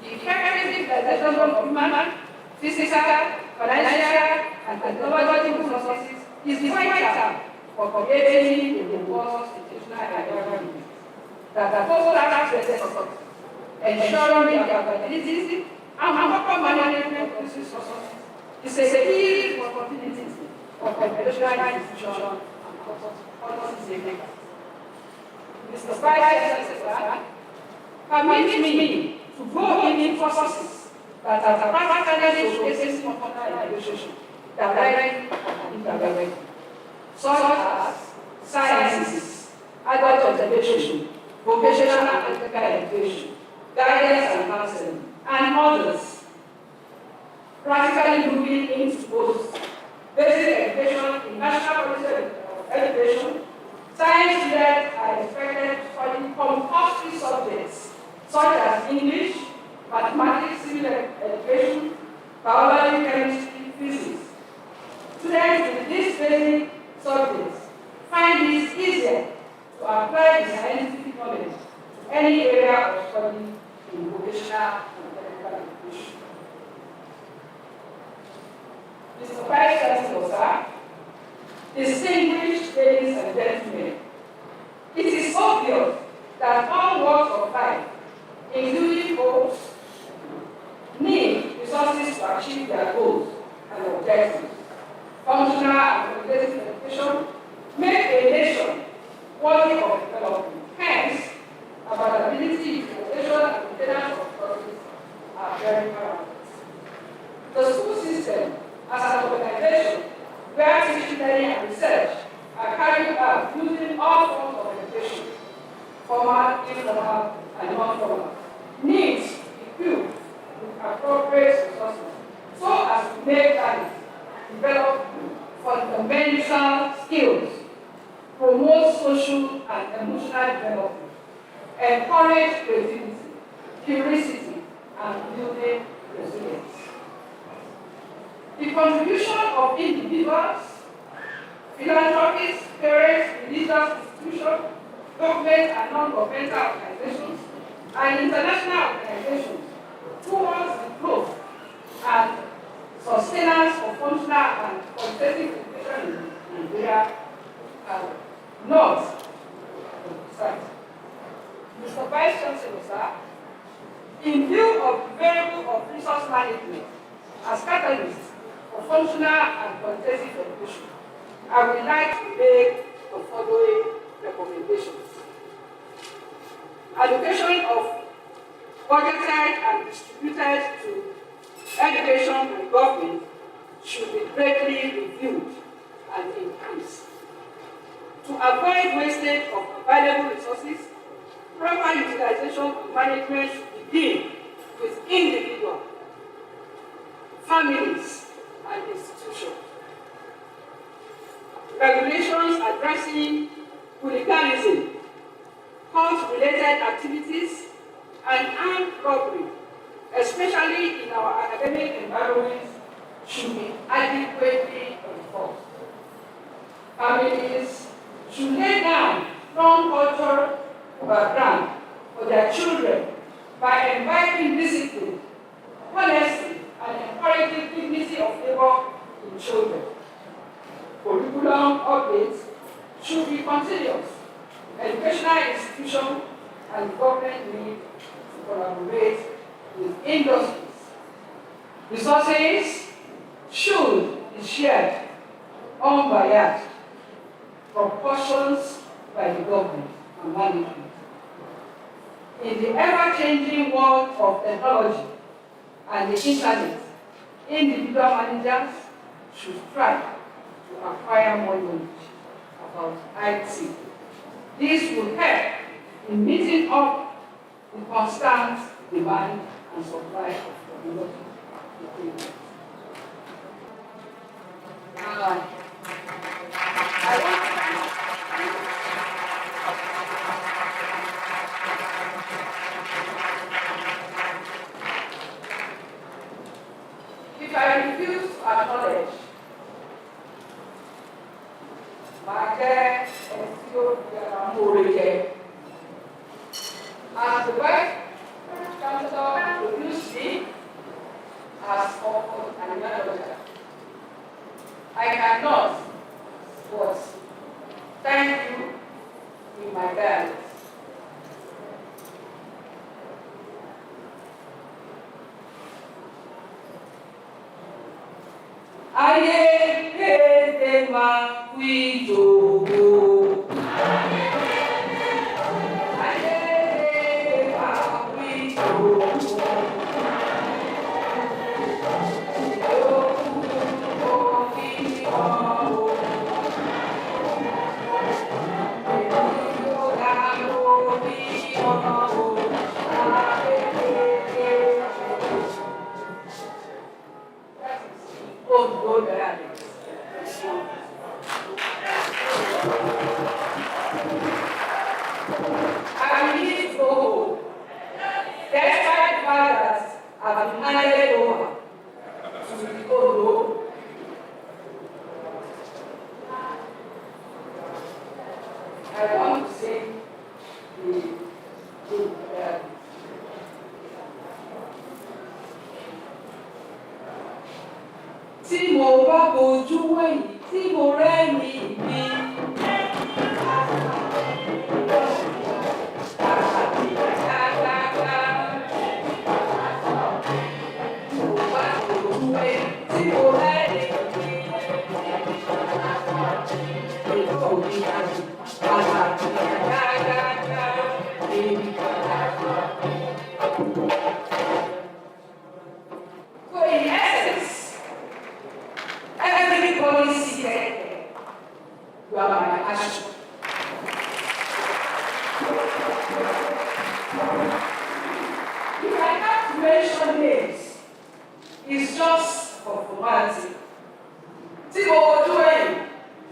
The effective utilization of human, physical, financial, and technological resources is vital for creating a robust educational environment that fosters success, ensuring the availability and proper management of these resources is a key responsibility of educational institutions and policy makers. Mr. Vice Chancellor, permit me to go in courses that are practically showcasing functional education, direct and indirect, such as sciences, adult education, vocational and technical education, guidance and counseling, and others. Practically moving into both basic education in national policy of education, science students are expected to study compulsory subjects such as English, mathematics, civil education, biology, chemistry, physics. Students with these basic subjects find it easier to apply the scientific knowledge to any area of study in vocational and technical education. Mr. Vice Chancellor, sir, distinguished ladies and gentlemen, it is obvious that all walks of life, including goals, need resources to achieve their goals and objectives. Functional and qualitative education make a nation worthy of development. Hence, availability, utilization, and maintenance of resources are very paramount. The school system, as an organization where teaching, learning, and research are carried out using all forms of education, formal, informal, and non-formal, needs to be equipped with appropriate resources so as to make talent, develop fundamental skills, promote social and emotional development, encourage creativity, curiosity, and building resilience. The contribution of individuals, philanthropists, parents, religious institutions, government and non-governmental organizations, and international organizations towards the growth and sustenance of functional and qualitative education in Nigeria are not sight. Mr. Vice Chancellor, sir, in view of the variable of resource management as catalyst for functional and qualitative education, I would like to make the following recommendations. Allocation of budgeted and distributed to education by government should be greatly reviewed and increased. To avoid wastage of available resources, proper utilization and management should begin with individuals, families, and institutions. Regulations addressing hooliganism, cult-related activities, and armed robbery, especially in our academic environments, should be adequately enforced. Families should lay down strong cultural background for their children by imbibing discipline, honesty, and encouraging dignity of labor in children. Curriculum updates should be continuous. Educational institutions and government need to collaborate with industries. Resources should be shared unbiased proportions by the government and management. In the ever-changing world of technology and the internet, individual managers should strive to acquire more knowledge about IT. This will help in meeting up the constant demand and supply of technology equipment. if I refuse to acknowledge my care and still as the Vice Chancellor introduced me as of Ayandoja, I cannot but thank you in my dialect. Aye, hey, ma, we do. Aye, ma, we do. I need to go home. Despite the fact that I've been handed over to the old. I want to say the tí mo bá bojú wẹ̀yìn tí mo rẹ́ni mi. So in essence, everybody seated here, you are my passion. If I have to mention names, it's just for formality. Tí mo ojú ẹ̀yìn,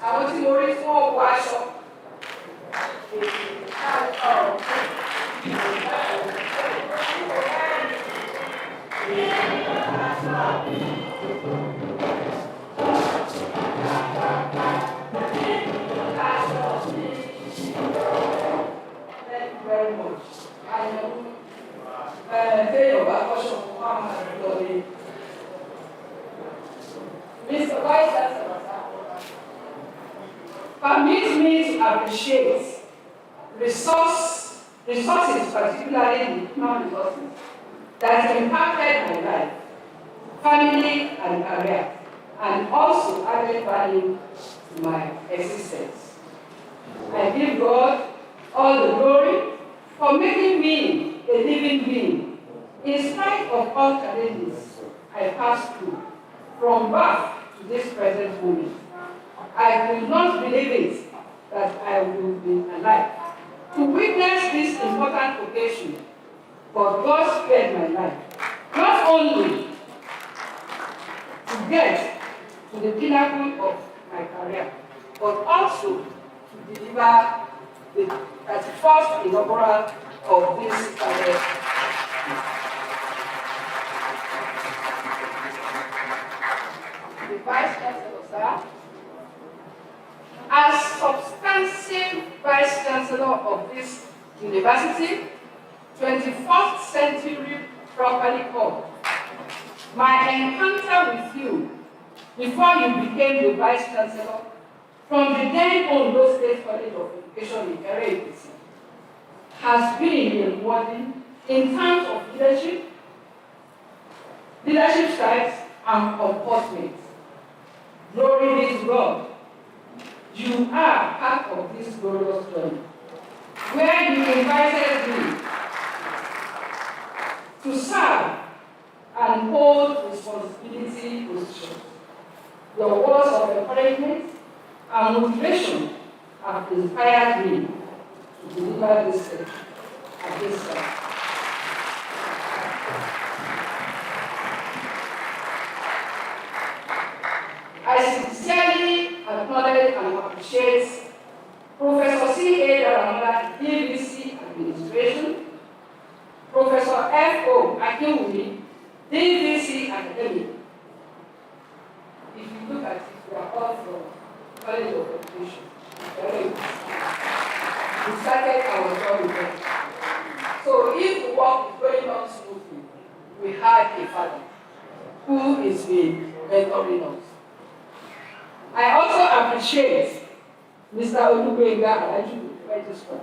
àwọn tí mo rí fún ọ̀pọ̀ aṣọ. Thank you very much. I know. Mr. Vice Chancellor, permit me to appreciate resources, particularly the human resources, that impacted my life, family, and career, and also added value to my existence. I give God all the glory for making me a living being, in spite of all challenges I passed through, from birth to this present moment. I could not believe it that I would be alive to witness this important occasion, but God spared my life, not only to get to the pinnacle of my career, but also to deliver the 31st inaugural of this career. The Vice Chancellor, sir, as substantive Vice Chancellor of this university, 21st century properly called, my encounter with you before you became the Vice Chancellor from the then Ondo State College of Education in Ere has been rewarding in terms of leadership styles, and comportment. Glory be to God. You are part of this glorious journey, where you invited me to serve and hold responsibility positions. Your words of encouragement and motivation have inspired me to deliver this stage at this time. I sincerely acknowledge and appreciate Professor C.A. Daramala, DVC Administration, Professor F.O. Akinfolarin, DVC Academic, who is been mentoring us. I also appreciate Mr. Olubenga Alaju, Registrar,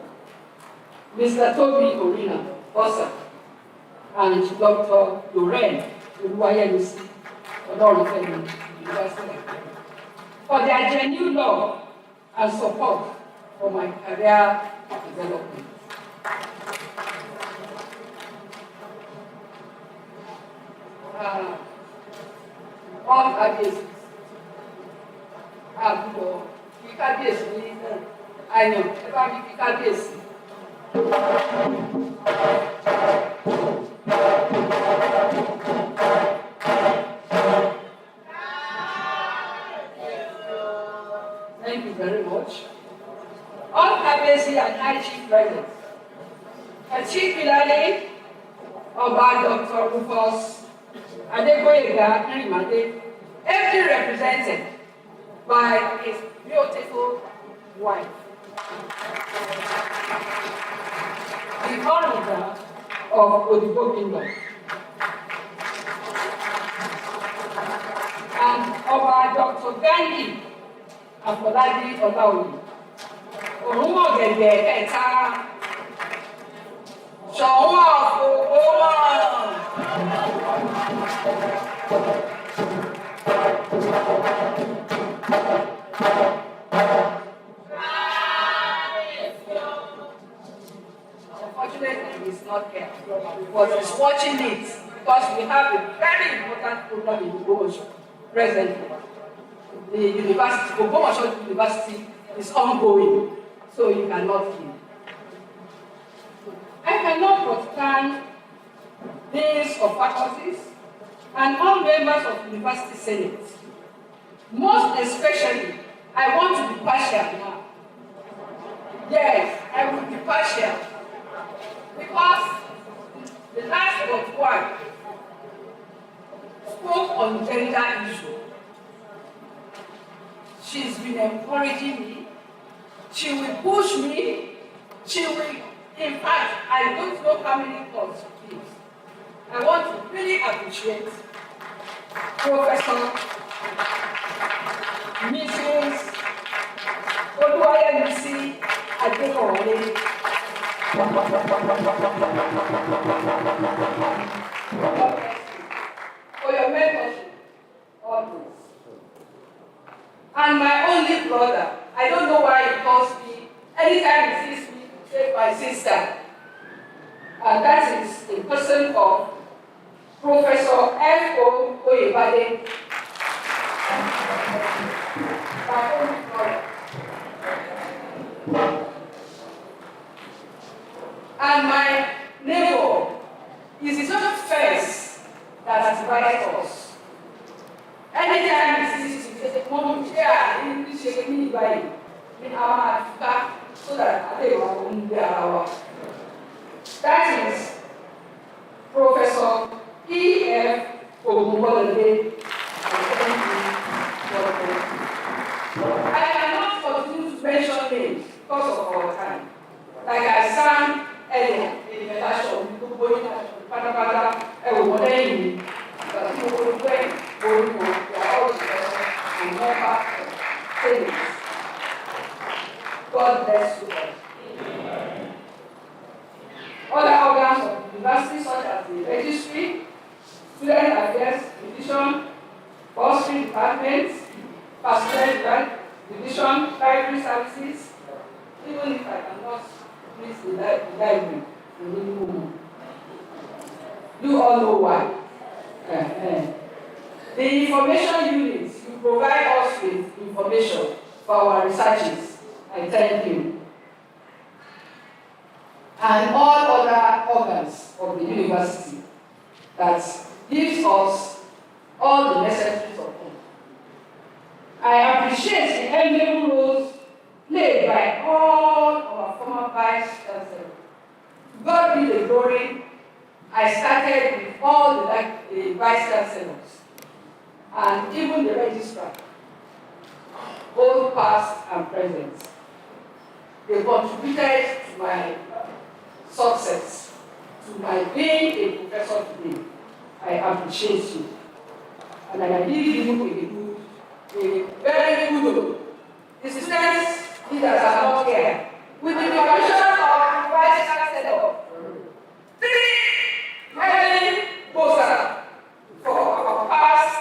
Mr. Toby Orina, Bossa, and Dr. Loren Oluwayemisi, Odorifemi, University, for their genuine love and support for my career development. All cases, àbúrò kíkádìésì ní àyàn ẹ bá mi kíkádìésì. Thank you very much. All cases and high chief present, particularly Oba Dr. Rufus Adeboyega Kirimade, ably represented by his beautiful wife, the Honorable of Odibo Kingdom, and Oba Dr. Gandhi Akinfolarin Olaoye, Orunmọ̀gẹ̀dẹ̀ Kẹta, Ṣọ̀ún Ògbówọ̀n. Unfortunately, he's not here, but he's watching it because we have a very important program in Ogbomoso presently. The university, Ogbomoso University, is ongoing, so you cannot hear. I cannot but thank deans of faculties and all members of the University Senate. Most especially, I want to be partial now. Yes, I will be partial. Because the last but one spoke on gender issue. She's been encouraging me. She will push me. She will, in fact, I don't know how many calls she gives. I want to really appreciate Professor Mrs. Oluwayemisi Adekunle for your mentorship always. And my only brother, I don't know why he calls me, anytime he sees me, he says my sister. And that is a person of Professor F.O. Oyebade, my only brother. And my neighbor is the sort of face that divides us. Anytime he sees me, he says, Mom, yeah, English, in our Africa, so that I think our. That is Professor E.F. Ogunbolade. I cannot continue to mention names because of our time. Like I sang earlier in the meditation, we go going Patapata, Ewodeni, but you will play, we are all together and never fail. God bless you all. Other organs of the university, such as the registry, student affairs division, bursary department, pastoral division, library services, even if I cannot miss the library, you all know why. The information units, you provide us with information for our researches. I thank you. And all other organs of the university that gives us all the necessary support. I appreciate the enviable roles played by all our former vice chancellors. God be the glory. I started with all the vice chancellors and even the registrar, both past and present. They contributed to my success, to my being a professor today. I appreciate you. and I give you a very good. The students, leaders are not here. With the permission of the Vice Chancellor, 3 heavenly posters for our past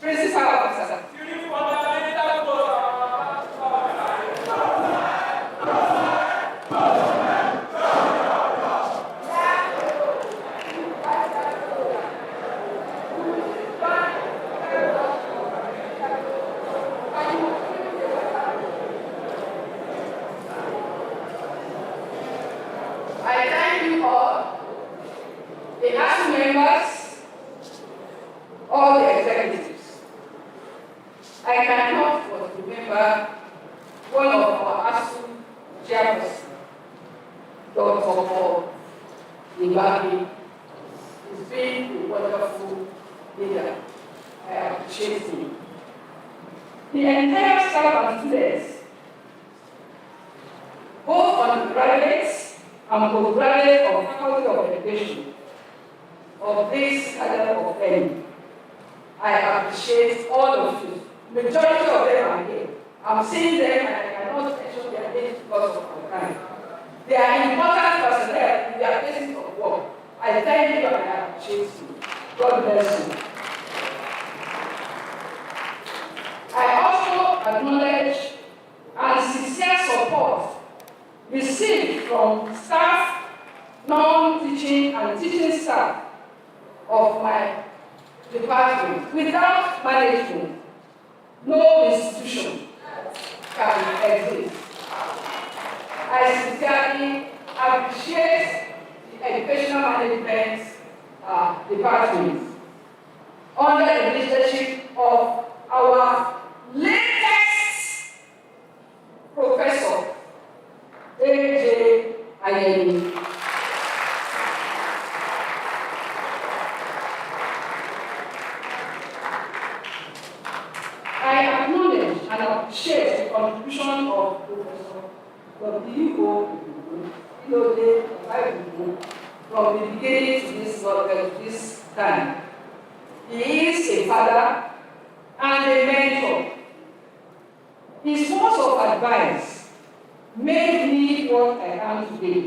principal officers. I thank you all, the ASU members, all the executives. I cannot but remember one of our ASU chairperson, Dr. Ibabi. He's been a wonderful leader. I appreciate him. The entire staff and students, both undergraduates and postgraduates of Faculty of Education of this cadre of learning, I appreciate all of you. Majority of them are here. I'm seeing them and I cannot mention their names because of our time. They are important personnel in their places of work. I thank you and I appreciate you. God bless you. I also acknowledge and sincere support received from staff, non-teaching and teaching staff of my department. Without management, no institution can exist. I sincerely appreciate the educational management department under the leadership of our latest Professor Ayandoja. I acknowledge and appreciate the contribution of Professor W.O. from the beginning to this time. He is a father and a mentor. His words of advice made me what I am today.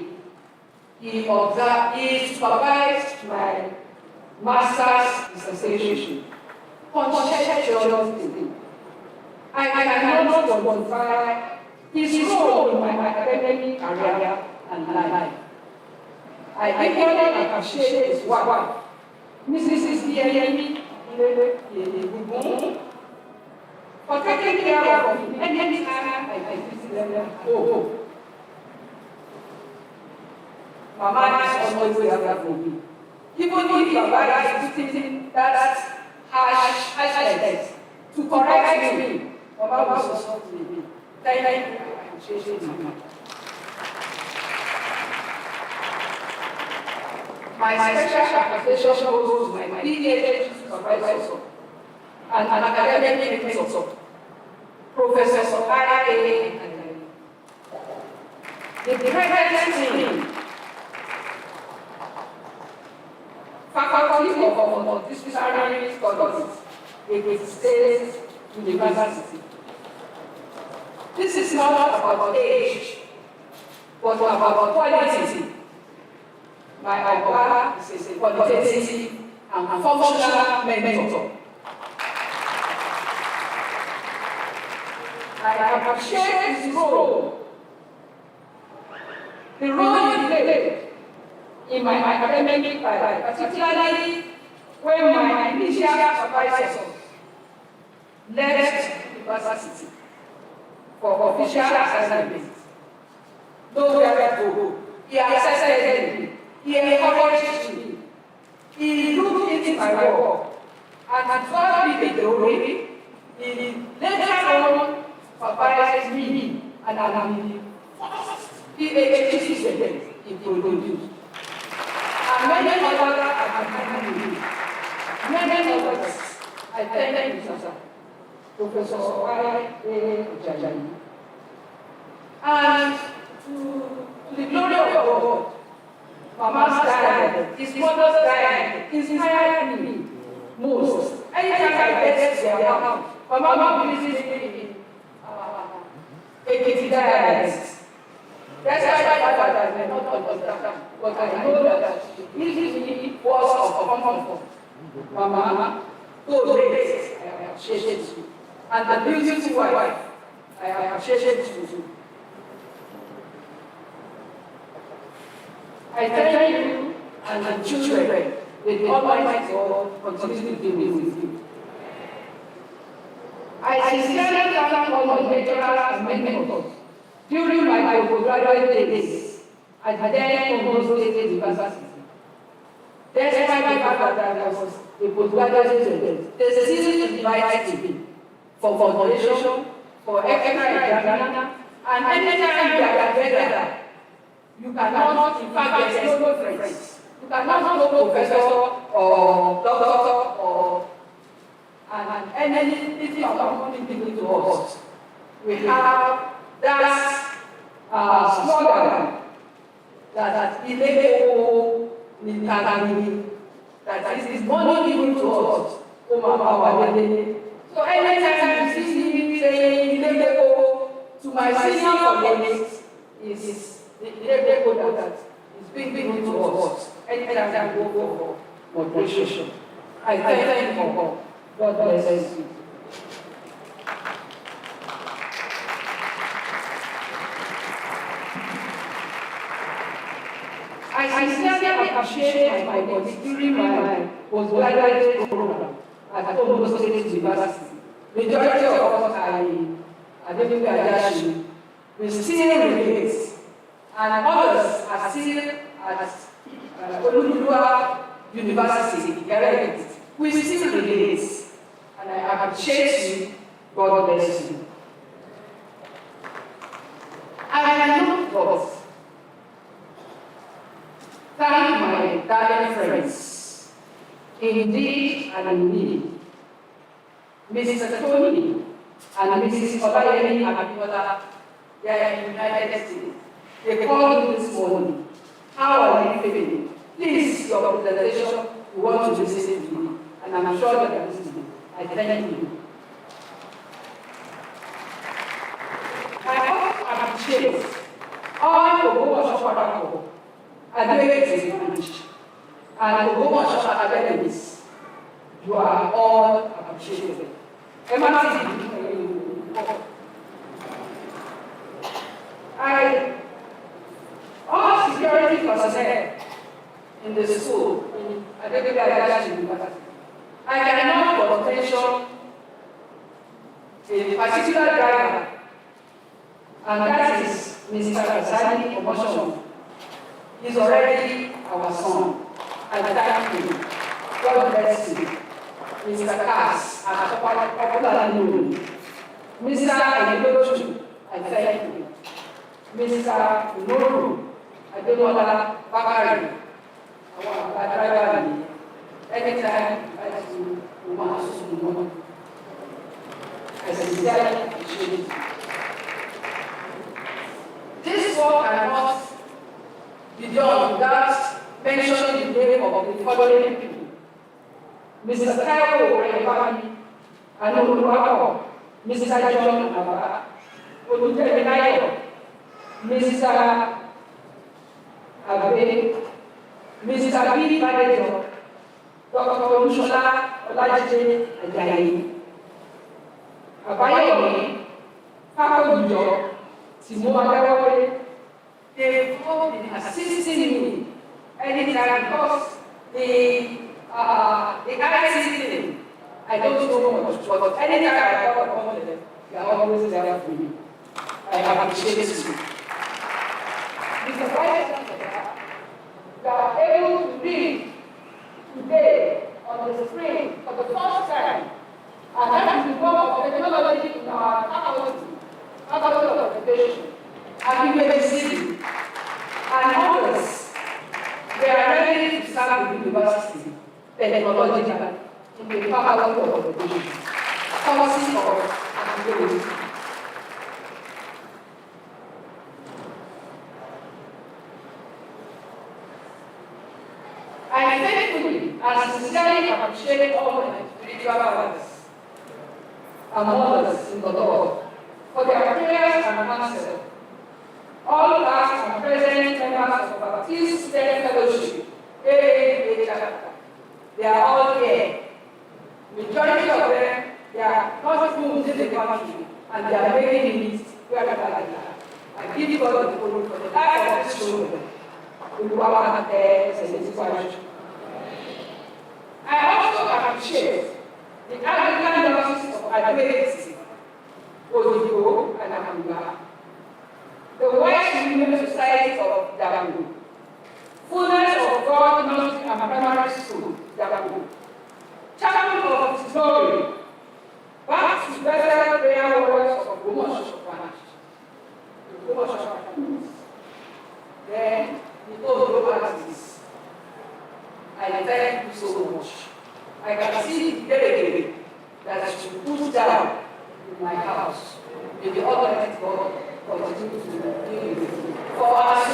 He supervised my master's dissertation. Conscientiously, I cannot quantify his role in my academic career and life. I equally appreciate his wife, Mrs. Diemi, for taking care of me any time I visit them home. Mama is always there for me. Even if Baba is using that harsh to correct me, Mama will support me. Thank you. I appreciate you. My special appreciation goes to my PhD supervisor and an academic mentor, Professor A.A.UA. The present team, Faculty of Multidisciplinary Studies, Ekiti State University. This is not about age, but about quality. My Oba is a qualitative and functional mentor. I appreciate his role. The role he played in my academic life, particularly when my initial supervisors left the university for official assignments. Nowhere to go. He accepted me. He encouraged me. He looked into my work and told me the glory. He later on supervised me and I'm the first PhD student he produced. And many others many others. I thank you, sir. Professor Ayandoja. And to the glory of God, Mama's diet, his mother's diet, inspired me most. Anytime I get to their house, my mom will visit me in dialects. That's why my father may not understand, but I know that he gives me words of comfort. Mama, go late, I appreciate you. And the beautiful wife, I appreciate you too. I thank you and the children, with the Almighty God, continue to be with you. I sincerely thank all my lecturers and mentors during my postgraduate days at then Ondo State University. Despite the fact that I was a postgraduate student, they still invited me for moderation, for extra examiner, and anytime we are together, you cannot, in fact, there is no difference. You cannot go professor or doctor or and anything about anything to us. We have that slogan that Inaugural that is money given to us. So anytime you see me saying Inaugural to my senior colleagues is the Inaugural that is being given to us. Anytime we go for moderation. I thank you for God bless you. I sincerely appreciate my colleagues during my postgraduate program at Ondo State University. Majority of us I don't know we still relate, and others are still at Ayandoja University. We still relate, and I appreciate you. God bless you. I cannot but thank my darling friends, indeed and indeed, Mr. Tony and Mrs. Akinfolarin, they are in the United States. They called me this morning. How are you feeling? Please, your presentation, we want to listen to you, and I'm sure that you are listening. I thank you. I also appreciate all the Ogo academics and Ogo academics. You are all appreciated. All security personnel in the school, in Ayandoja University, I cannot but mention a particular driver, and that is Mr. Kasani Omoshon. He's already our son. I thank him. God bless you. Mr. Cass, as popularly known. Mr. Ayandoja, I thank you. Mr. Inaugural, Akinfolarin, Bakari, our driver, anytime I like to woman, I sincerely appreciate it. This work cannot be done without mentioning the name of the following people. Mr. Taiwo Oyebami, Ayandoja, Mr. John Abba, Olùtẹ̀míláyọ̀, Mr. Abe, Mr. B. Badejo, Dr. Olúṣọlá Ọlájídé Àjàyí, Àbáyọ̀mí Fákọ̀jọ, Tìmọ́ Adáwọlé. They've all been assisting me anytime because the ICT thing, I don't know much, but anytime I call upon them, they are always there for me. I appreciate you. Mr. Vice Chancellor, we are able to read today on the screen for the first time, and that is the work of technology in our faculty of education, and university, and others. We are ready to serve the university technologically in the faculty of education, courses of academics. I thankfully and sincerely appreciate all my spiritual fathers and mothers in the Lord for their prayers and counsel. All past and present members of our Baptist Student Fellowship, AAUA chapter, they are all here. Majority of them, they are not moved in the country and they are making it wherever they are. I give God the glory for the life of these children. I also appreciate the Anglican diocese of Adoeti, Odigo, and Amanga, the White Women's Society of Dabu, Fullness of God Nursery and Primary School, Dabu, Chapel of His Glory, back to Bethel Prayer Warriors of Gomosho Branch. Then, the old artists, I thank you so much. I can see the delegate that you put down in my house. May the Almighty God continue to be with you. For us,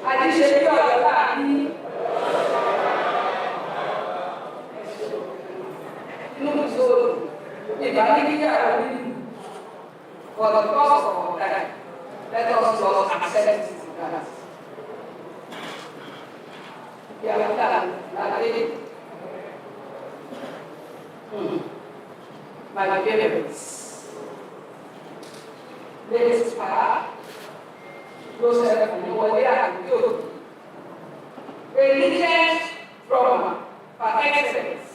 I just say you are the for the cost of our time, let us just accept it in that. We are done. My parents, ladies Pa, Joseph and Ayandoja and Yogi, religious drama par excellence.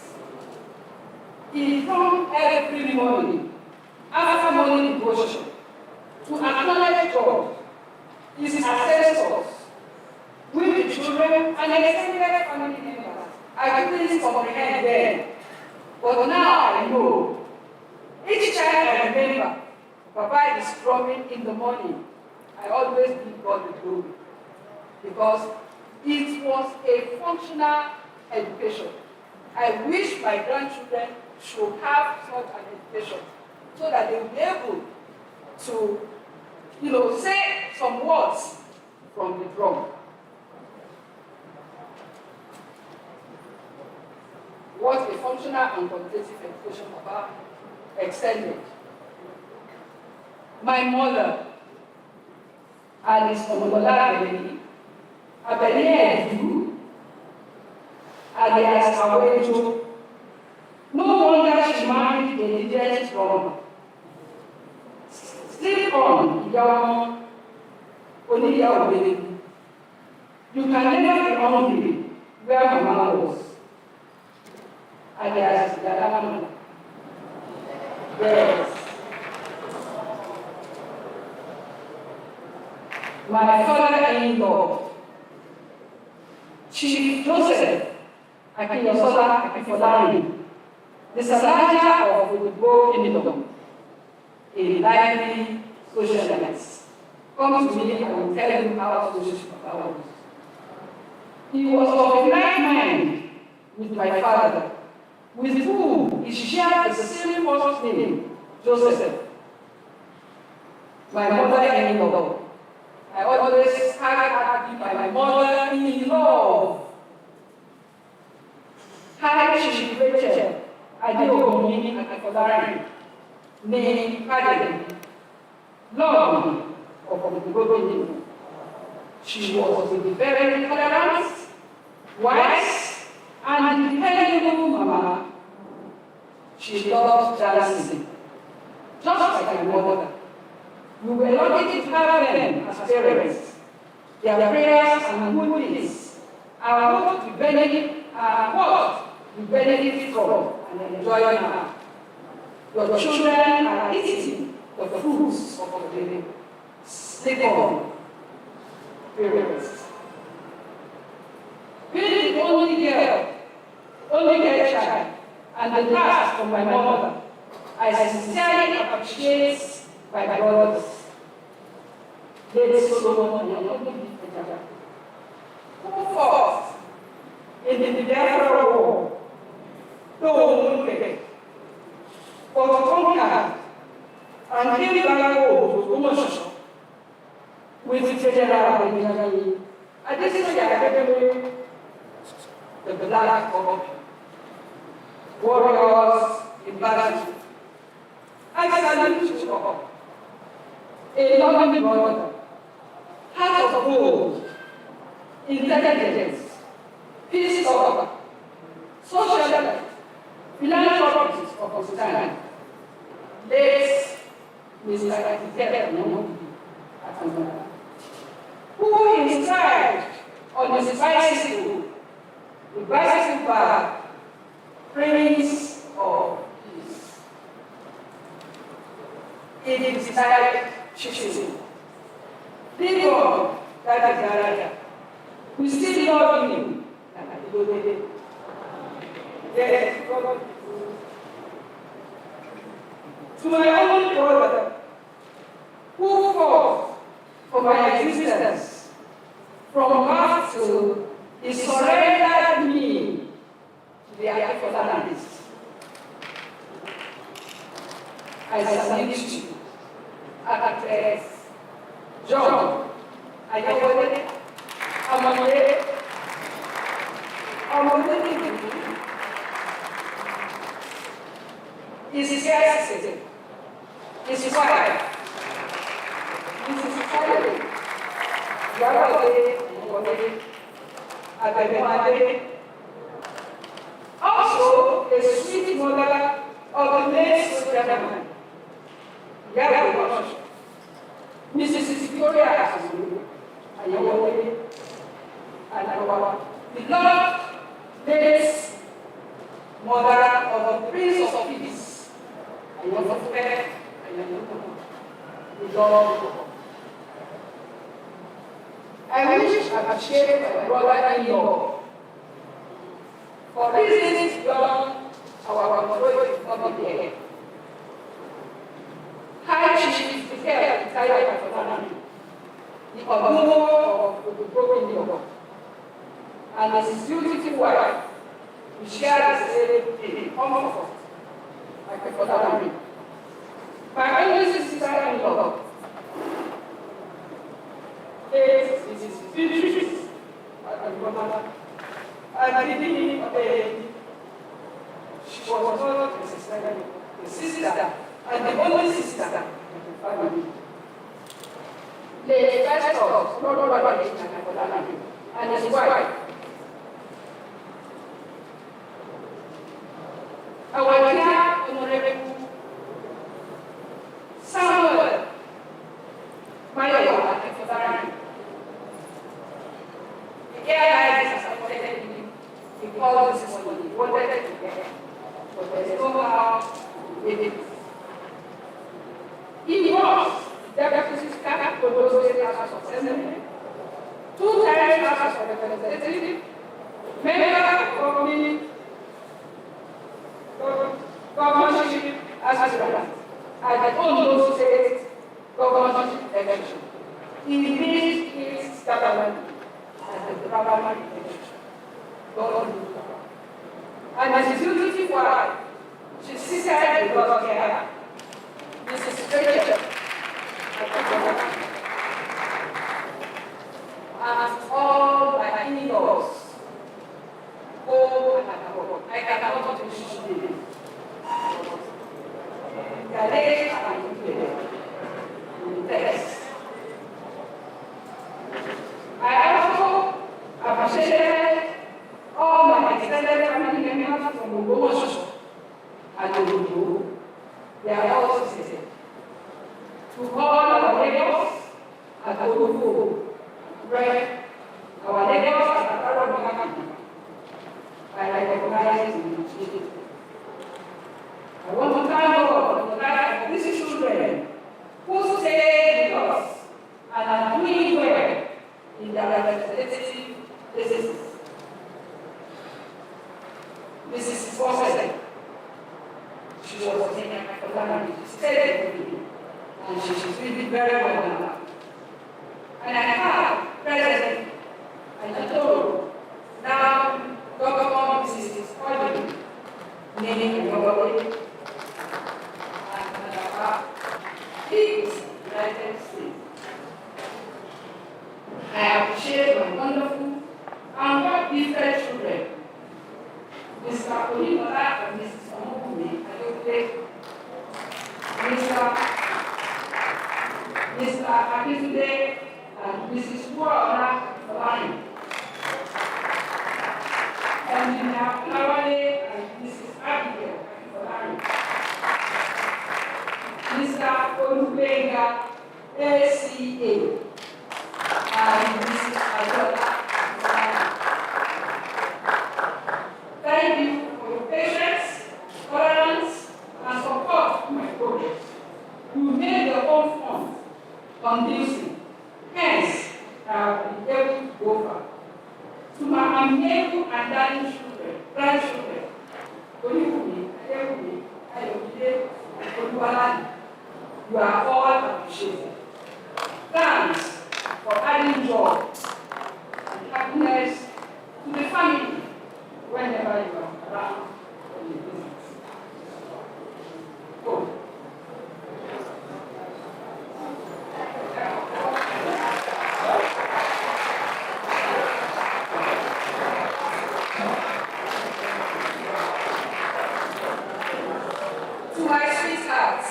He comes every morning after morning devotion to acknowledge God, his ancestors, with the children and extended family members. I couldn't comprehend then, but now I know. Each time I remember, Papa is drumming in the morning. I always give God the glory because it was a functional education. I wish my grandchildren should have such an education so that they will be able to, say some words from the drum. What a functional and qualitative education Papa extended. My mother, Alice Omolabeni, Abeni Edu, alias Awejo. No wonder she married a diligent drummer. Still on, young Oniya Obedi. You can never be hungry where Mama was. Alias Yadamana. Yes. My father-in-law, Chief Joseph Akinfolarin, the Salaja of Igbo Kingdom, a lively socialist. Come to me and I will tell you how social power was. He was of a like mind with my father, with whom he shared the same first name, Joseph. My mother-in-law, I always had by my mother in love. Hi, Chief Rachel, Ayandoja and Akinfolarin, named Paddy, Lord of the Igbo. She was a very tolerant, wise, and dependable mama. She loved dancing, just like my mother. We were lucky to have them as parents. Their prayers and good deeds are what we benefit from and enjoy now. Your children are eating the fruits of the sleep-on parents. Being the only girl child, and the last from my mother, I sincerely appreciate my brothers, Lady Solomon and Ayandoja, who fought in the Biafra War, though but conquered and came back home to Gomosho with General Ayandoja. Adesoya academy, the Black Hawk, warriors in battle. I salute you all. A loving brother, heart of gold, intelligence, peace lover, social life, philanthropist of his time, late Mr. Akinfolarin, who inscribed on his bicycle, the bicycle bar, Prince of Peace. It is like choosing. People that is Garaja, we still love him. Yes, to my own brother, who fought for my existence from birth to he surrendered me to the Akinfolarin. I salute you, Actress John Ayandoja, Amande, his guest, his wife, Mrs. Charlie, also a sweet mother of the late gentleman, Mrs. Victoria Ayandoja, and our beloved late mother of the Prince of Peace, Ayandoja, the Lord. I wish to appreciate my brother-in-law for reasons beyond our control of the air. High Chief Michael Akinfolarin, the Ogumo of the broken yoke, and his beautiful wife, we share the same comfort, Akinfolarin. My only sister-in-law, Mrs. Beatrice, and she was not a sister, and the only sister of the family. The pastor, and his wife. Our dear Honorable Samuel Mayowa Akinfolarin. The airline has supported me because this money wanted to get, but there is no how we did it. He was deputy speaker for those state House of Assembly, 2 times House of Representatives, member of governorship aspirant, and all those states governorship election. He made his government as the government election. God will cover. And as his beautiful wife, she seated with us here. Mrs. Rachel, and all my in-laws, home and abroad. I cannot wish you. Galate and thanks. I also appreciate all my extended family members from Ogbomoso and Ogudu. They are also seated. To all our neighbors at Ogudu, pray our neighbors at Arab, I recognize in Jesus. I want to thank God for the life of these children who stay with us and are doing well in their representative places. Mrs. Foster, she was in Akinfolarin, she stayed gifted children, Mr. Akinfolarin and Mrs. Mr. Akinfolarin and Mrs. Akinfolarin, Engineer Akinfolarin and Mrs. Akinfolarin, Mr. Olubenga, ACA, and Mrs. Ayandoja. Thank you for your patience, tolerance, and support to my progress. You made your own fund conducive, hence I have been able to go far. To my amiable and darling children, grandchildren, Olúbùnmi, Adébùnmi, Ayọ̀mídé, Olúwaládi, you are all appreciated. Thanks for adding joy and happiness to the family whenever you are around in the business. Oh. To my sweethearts,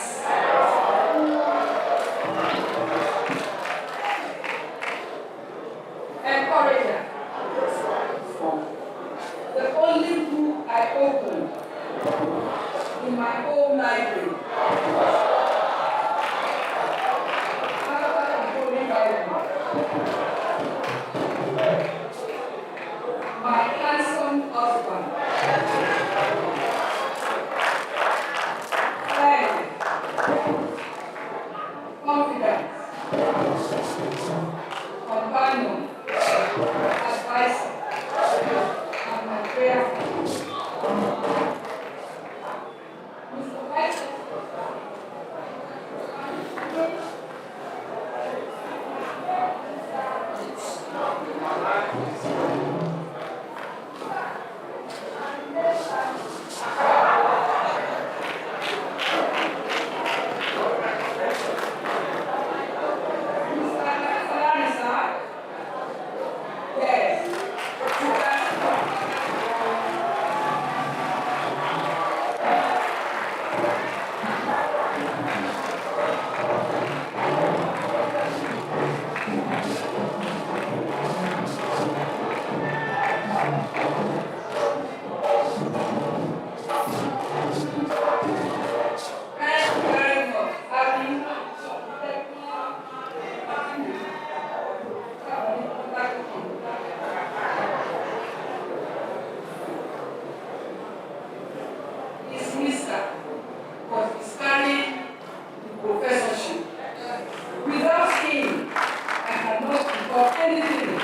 encourager, the only book I opened in my own library. After the Holy Bible, my handsome husband, friend, confidence, companion, advisor, and my prayer. Mr. Vice Mr. Akinfolarin, sir. Yes. Thank you very much. His Mr. was carrying the professorship. Without him, I cannot become anything.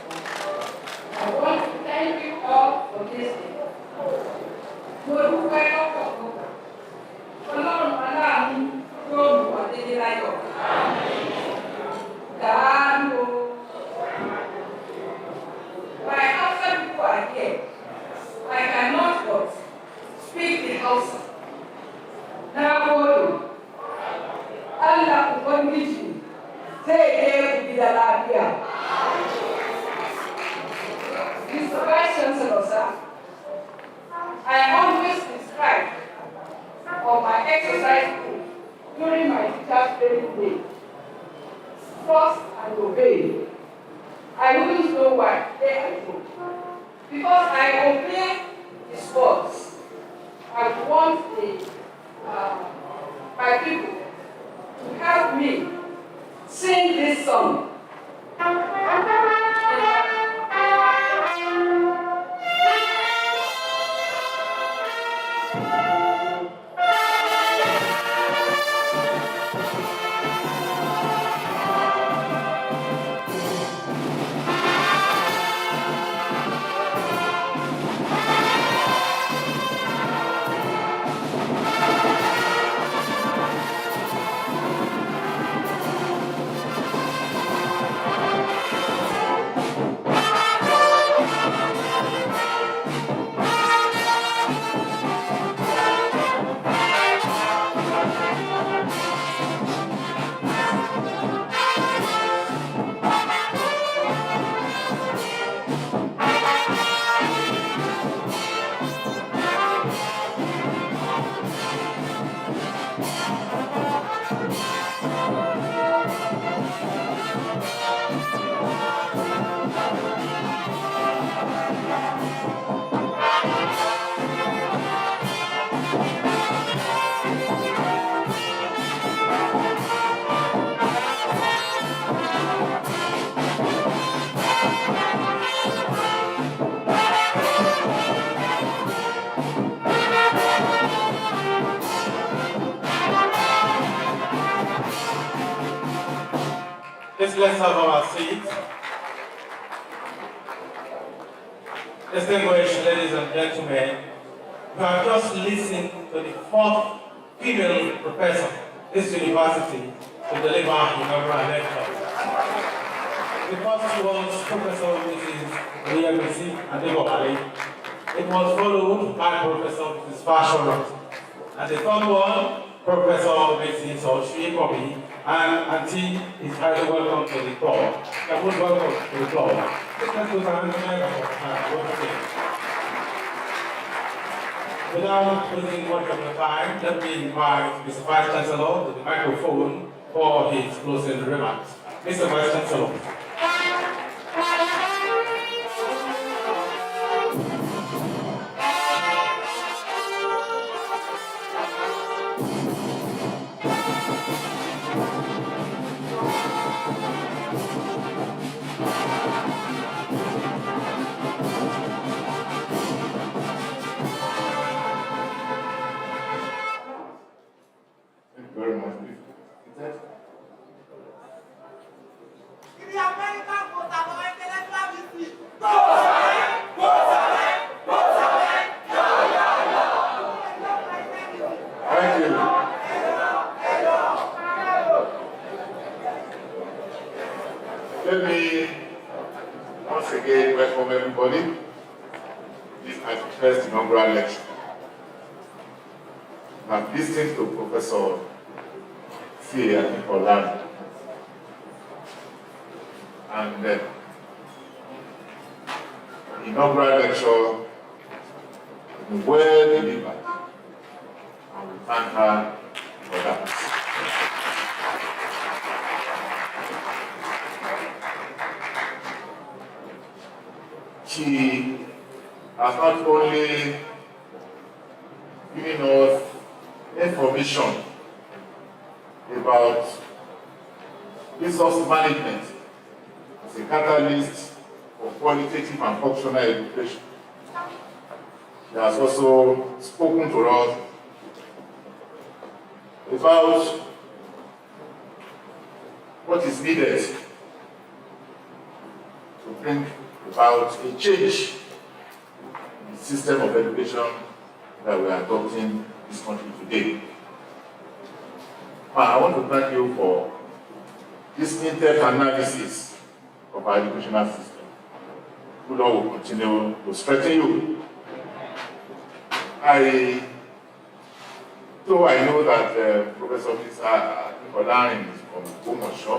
I want to thank you all for listening. Mo dúpẹ́ lọ́pọ̀lọpọ̀. Ọlọ́run aláàánú yóò mú wa délé láyọ̀. Dàánú o. My Hausa people are here. I cannot but speak the Hausa. Na gode. Allah Ubangiji zai je ku gida lafiya. Mr. Vice Chancellor, sir, I always describe on my exercise book during my teacher's training day. Trust and obey. I wouldn't know why they I do. Because I obey his words. I want my people to help me sing this song. let's have our seats. Distinguished ladies and gentlemen, you have just listened to the fourth female professor at this university to deliver inaugural lecture. The first was Professor Mrs. Ayandoja. It was followed by Professor Mrs. Fashion. And the third one, Professor Mrs. Oshikobi, and Auntie is highly welcome to the floor. Most welcome to the floor. Let's put our hands without losing much of the time, let me invite Mr. Vice Chancellor to the microphone for his closing remarks. Mr. Vice Chancellor. Very much. Thank you. Let me once again welcome everybody. This is my first inaugural lecture. I'm listening to Professor Akinfolarin, and the inaugural lecture well delivered, and we thank her for that. She has not only given us information about resource management as a catalyst for qualitative and functional education. She has also spoken to us about what is needed to bring about a change in the system of education that we are adopting in this country today. I want to thank you for this in-depth analysis of our educational system. Good Lord will continue to strengthen you. Though I know that Professor Akinfolarin is from Omosho,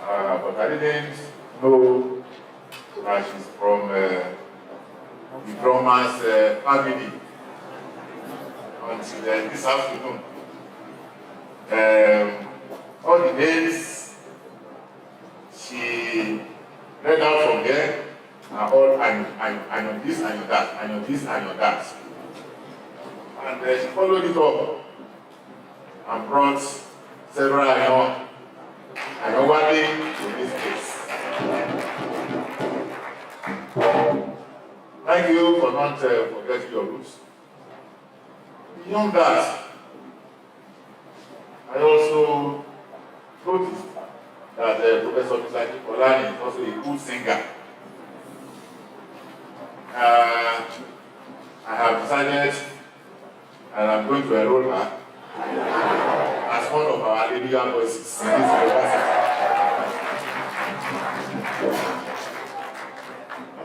but I didn't know that she's from the drummer's family until this afternoon. All the names she read out from there are all I know this, I know that, I know this, I know that. And she followed it up and brought several I know what they in this case. Thank you for not forgetting your roots. Beyond that, I also noticed that Professor Akinfolarin is also a good singer. I have decided and I'm going to enroll her as one of our legal voices in this university.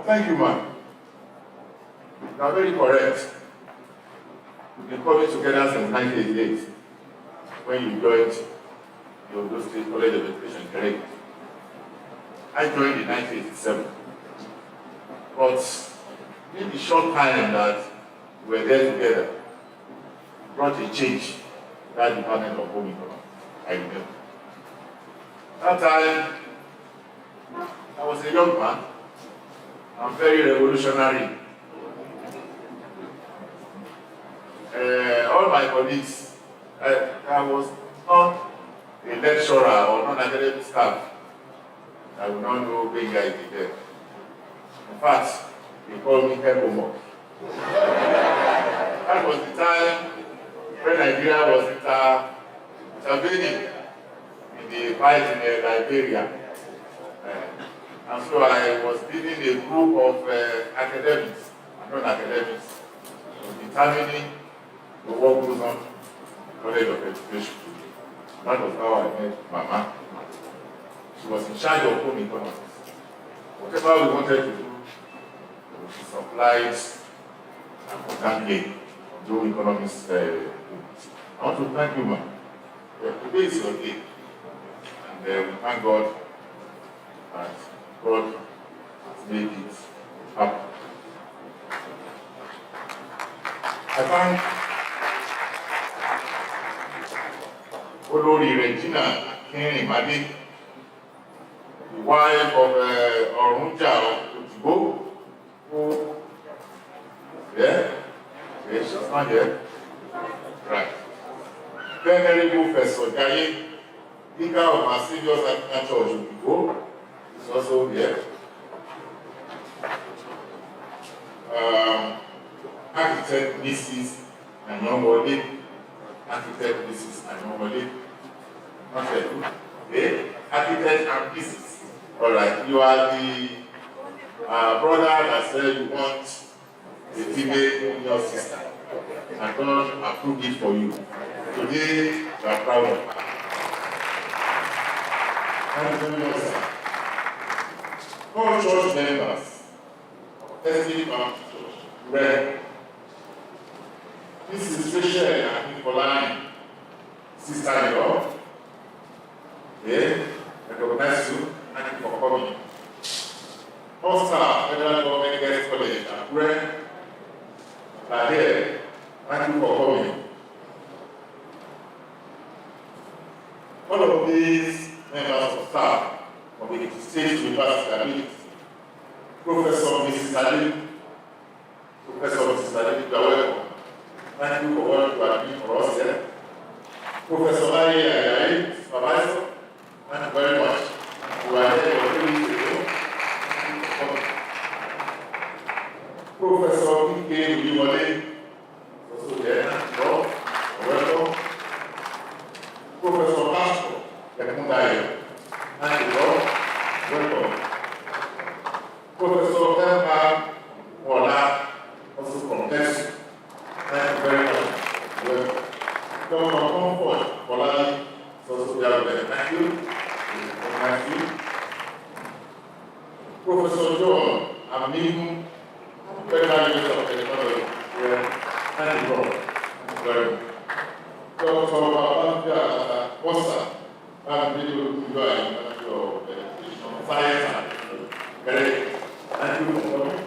Thank you, ma'am. You are very correct. We've been coming together since 1988 when you joined the Ondo State College of Education, correct? I joined in 1987. But in the short time that we were there together, brought a change to that Department of Home Economics. I remember. That time, I was a young man. I'm very revolutionary. All my colleagues, I was not a lecturer or non-academic staff. I would not know being there. In fact, they called me Hekomo. That was the time when Nigeria was intervening in the fight in Liberia. And so I was leading a group of academics, non-academics, determining the work goes on in the College of Education. That was how I met Mama. She was in charge of home economics. Whatever we wanted to do, she supplied and contact do economics. I want to thank you, ma'am. Today is your day. And we thank God that God has made it happen. I thank Olori Regina Akinfolarin, the wife of Orunja Otibo, who yes, she's not here. Right. Venerable Professor Jaye, Vicar of our Savior's Anglican Church Otibo, is also here. Architect Mrs. Ayandoja, Architect Mrs. Ayandoja. Okay. Architect and Mrs. All right. You are the brother that said you want a female in your sister, and God approved it for you. Today, you are proud of her. All church members, Testing Baptist Church, read. This is Akinfolarin, sister-in-law. Recognize you. Thank you for coming. All-Star Federal Government Girls College, Akure, are here. Thank you for coming. All of these members of staff of the State University Ability, Professor Mrs. Salim, Professor Mrs. Salim, you are welcome. Thank you for what you are doing for us here. Professor Ayandoja, supervisor, thank you very much. You are here for 3 weeks ago. Professor P.K. Ulimole, also here. Welcome. Professor Pastor Yakundayo, thank you, Lord. Welcome. Professor Emma Mola, also from Texas. Thank you very much. Welcome. Dr. Comfort Polani, also there. Thank you. Thank you. Professor John Amin, Federal University of Technology. Thank you, Lord. Thank you very much. Dr. Ayandoja Bosa, I'm video design of science and technology. Thank you for coming.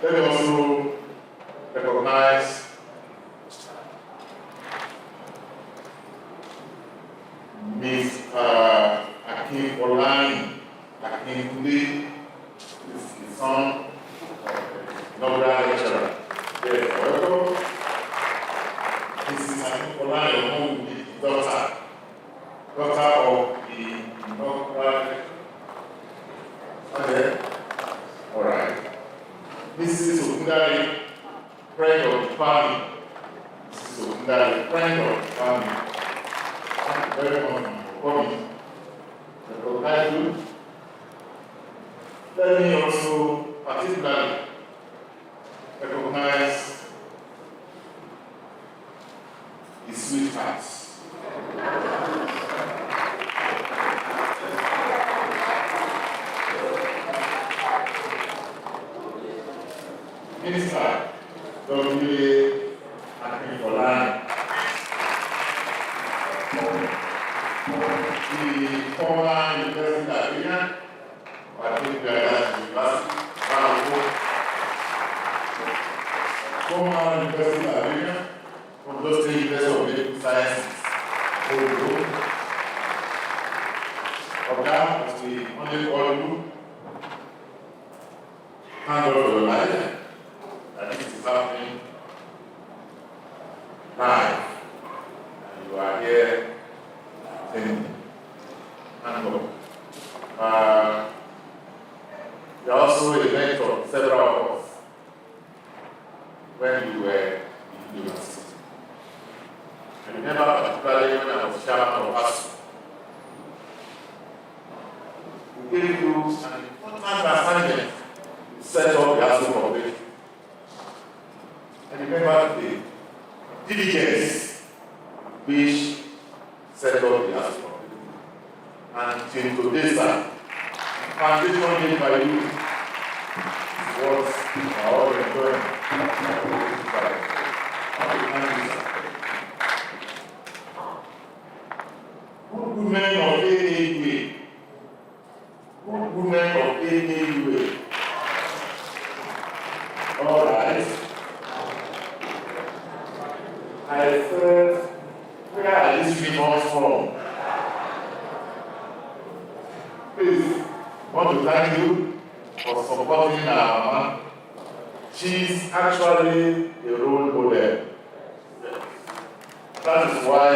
Let me also recognize Ms. Akinfolarin, is the son of the Inaugural lecturer. Yes, welcome. Mrs. Akinfolarin, who will be the daughter of the Inaugural. Okay. All right. Mrs. Okundari, friend of the family. Mrs. Okundari, friend of the family. Thank you very much for coming. Recognize you. Let me also particularly recognize the sweethearts. Minister W.A. Akinfolarin, the former University Librarian, former University Librarian from the State University of Medical Sciences, of that, as we only call you, thank God for your life. That this is happening live, and you are here attending. Thank God. You are also a mentor to several of us when you were in university. I remember assignment to set up the ASU corporation. And remember the diligence which set up the ASU corporation. And till today, sir, the foundation made by you is what we are all enjoying. Good women of AAUA. Good women of AAUA. All right. I said, where are these females from? Please, I want to thank you for supporting our mama. She's actually a role model. That is why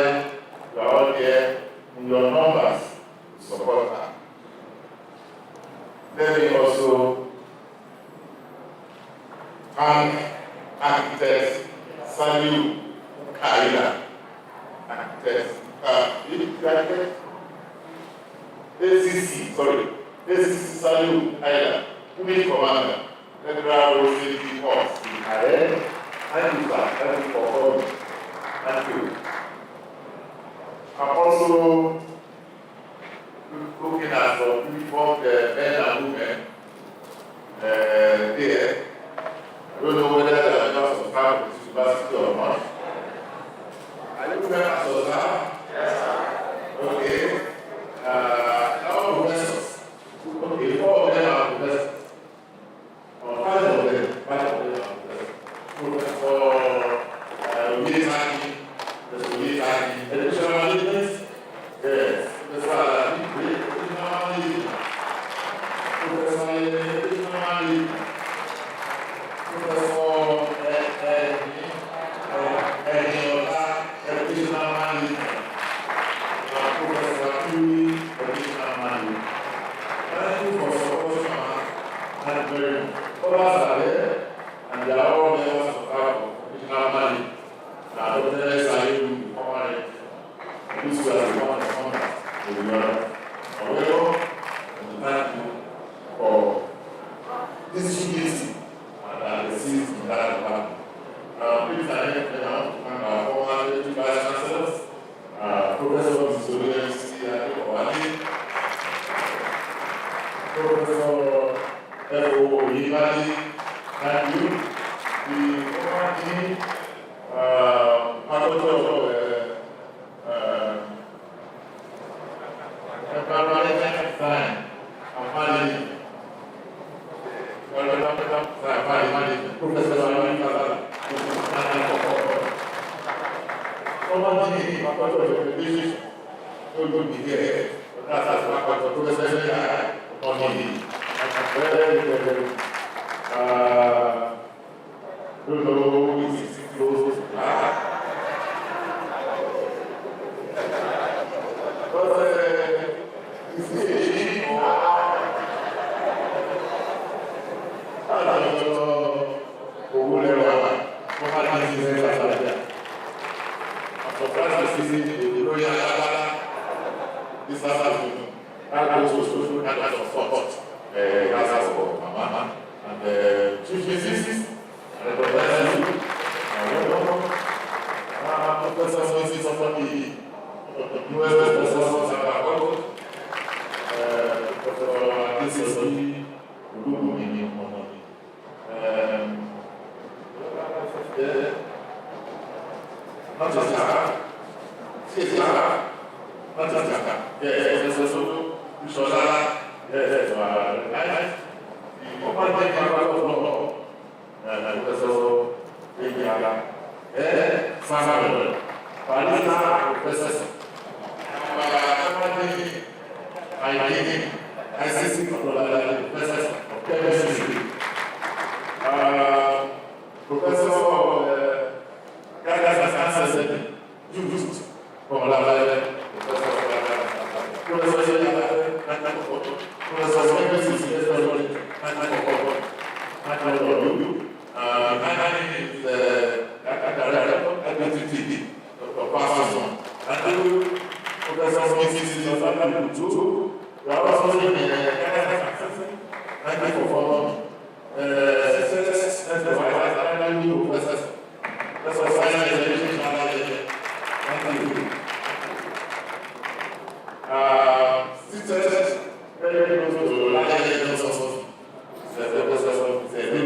you are all here in your numbers to support her. Let me also thank architect Samuel Kaila, architect ACC Samuel Kaila, Unit Commander, Federal Road Safety Force in Ayan. Thank you, sir. Thank you for coming. Thank you. I'm also looking at some uniform men and women there. I don't know whether they are just of Harvard University or not. Are you men as of that? Yes, sir. Okay. Now professors. Okay, 4 of them are professors. Or 5 of them. 5 of them are professors. Professor Military, Professor Military, Educational Management. Yes. Professor thank you. The former Thank you for success and the new professors. That's what science education is. Thank you. Sisters, very close to life also. The professor said,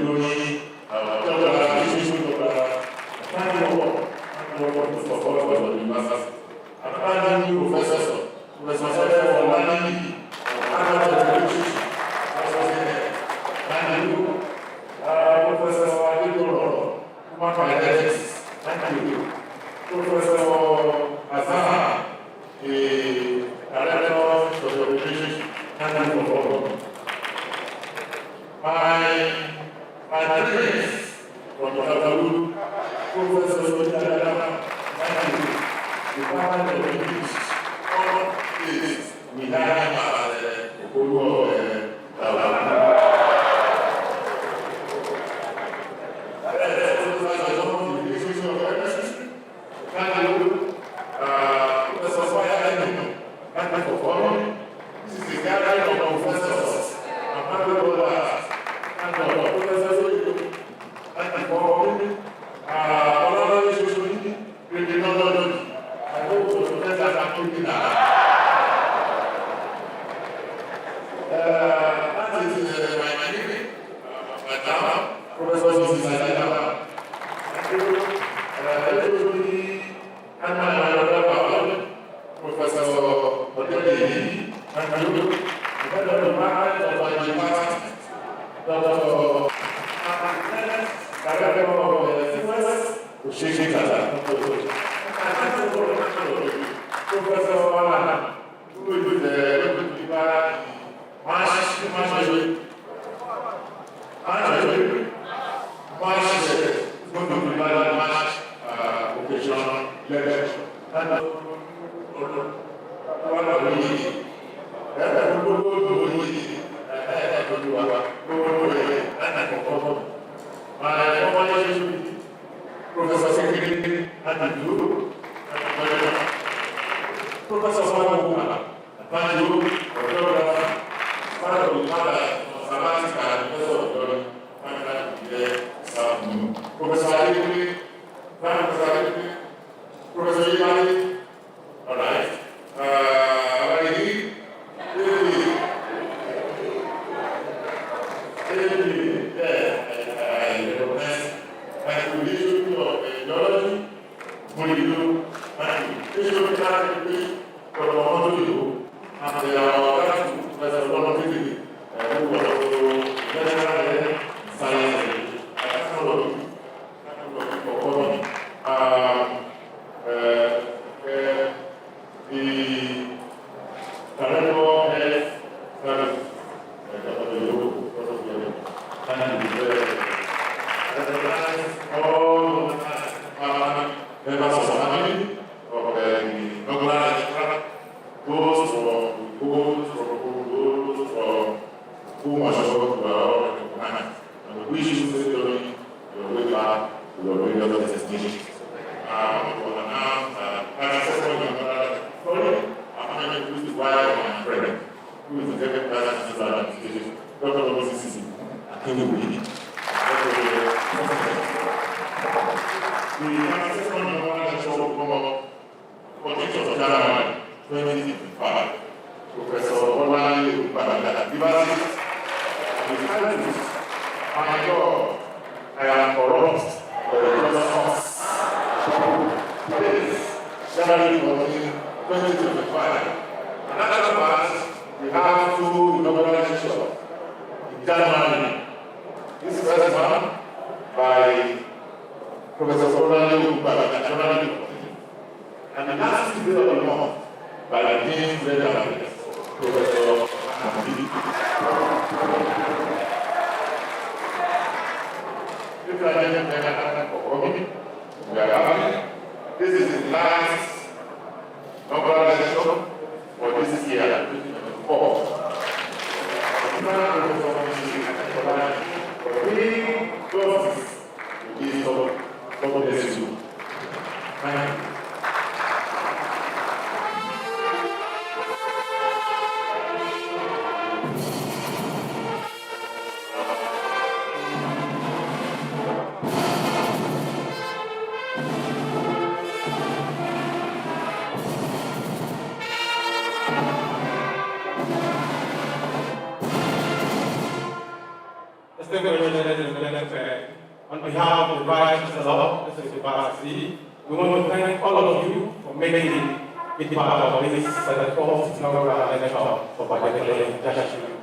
distinguished ladies and gentlemen, on behalf of the Vice Chancellor, Mr. University, we want to thank all of you for making it part of this 34th inaugural lecture of Polytechnic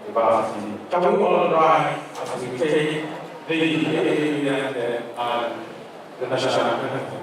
University. Can we all rise as we take the AAUA and the national anthem?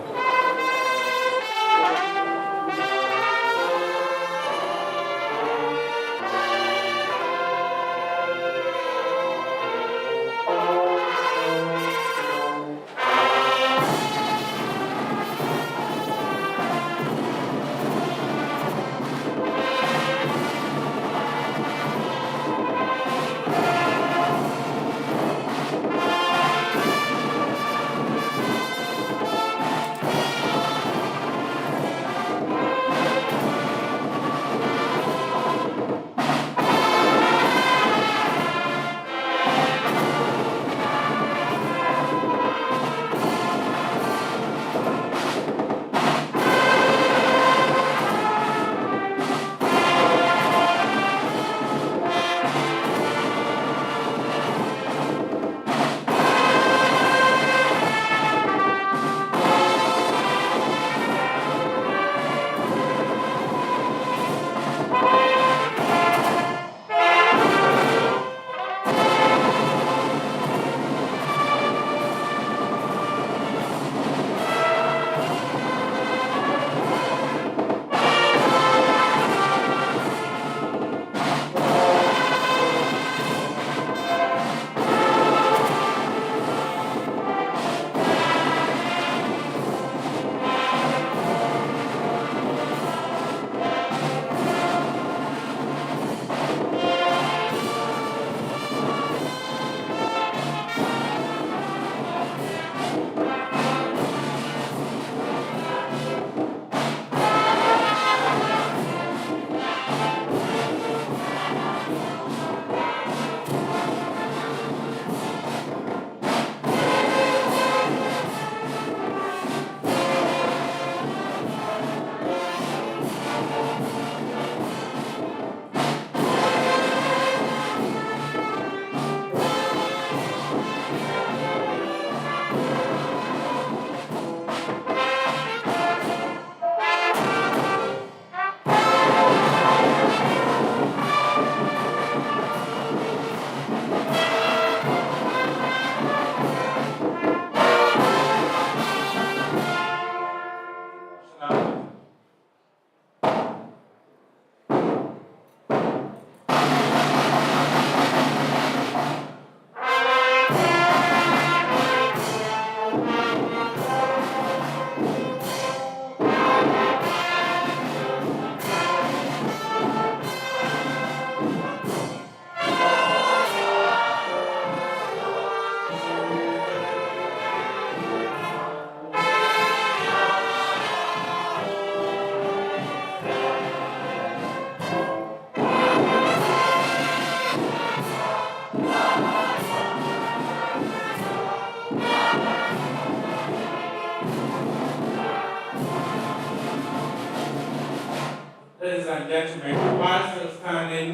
Ladies and gentlemen, while still standing,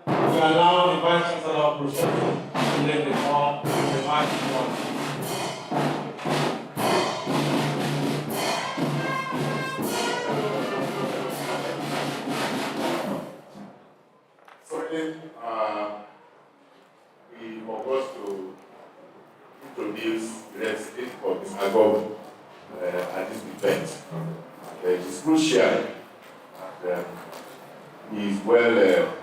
we allow the Vice Chancellor of Procession to lead the hall with the march one. Sorry, we forgot to introduce the recipient for this album at this event. It is crucial. He is well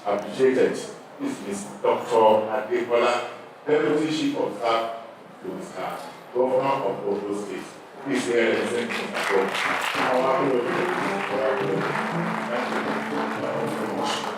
appreciated. This is Dr. Akinfolarin, Deputy Chief of Staff to Mr. Governor of Ondo State. Please hear the sentence at home. Thank you very much.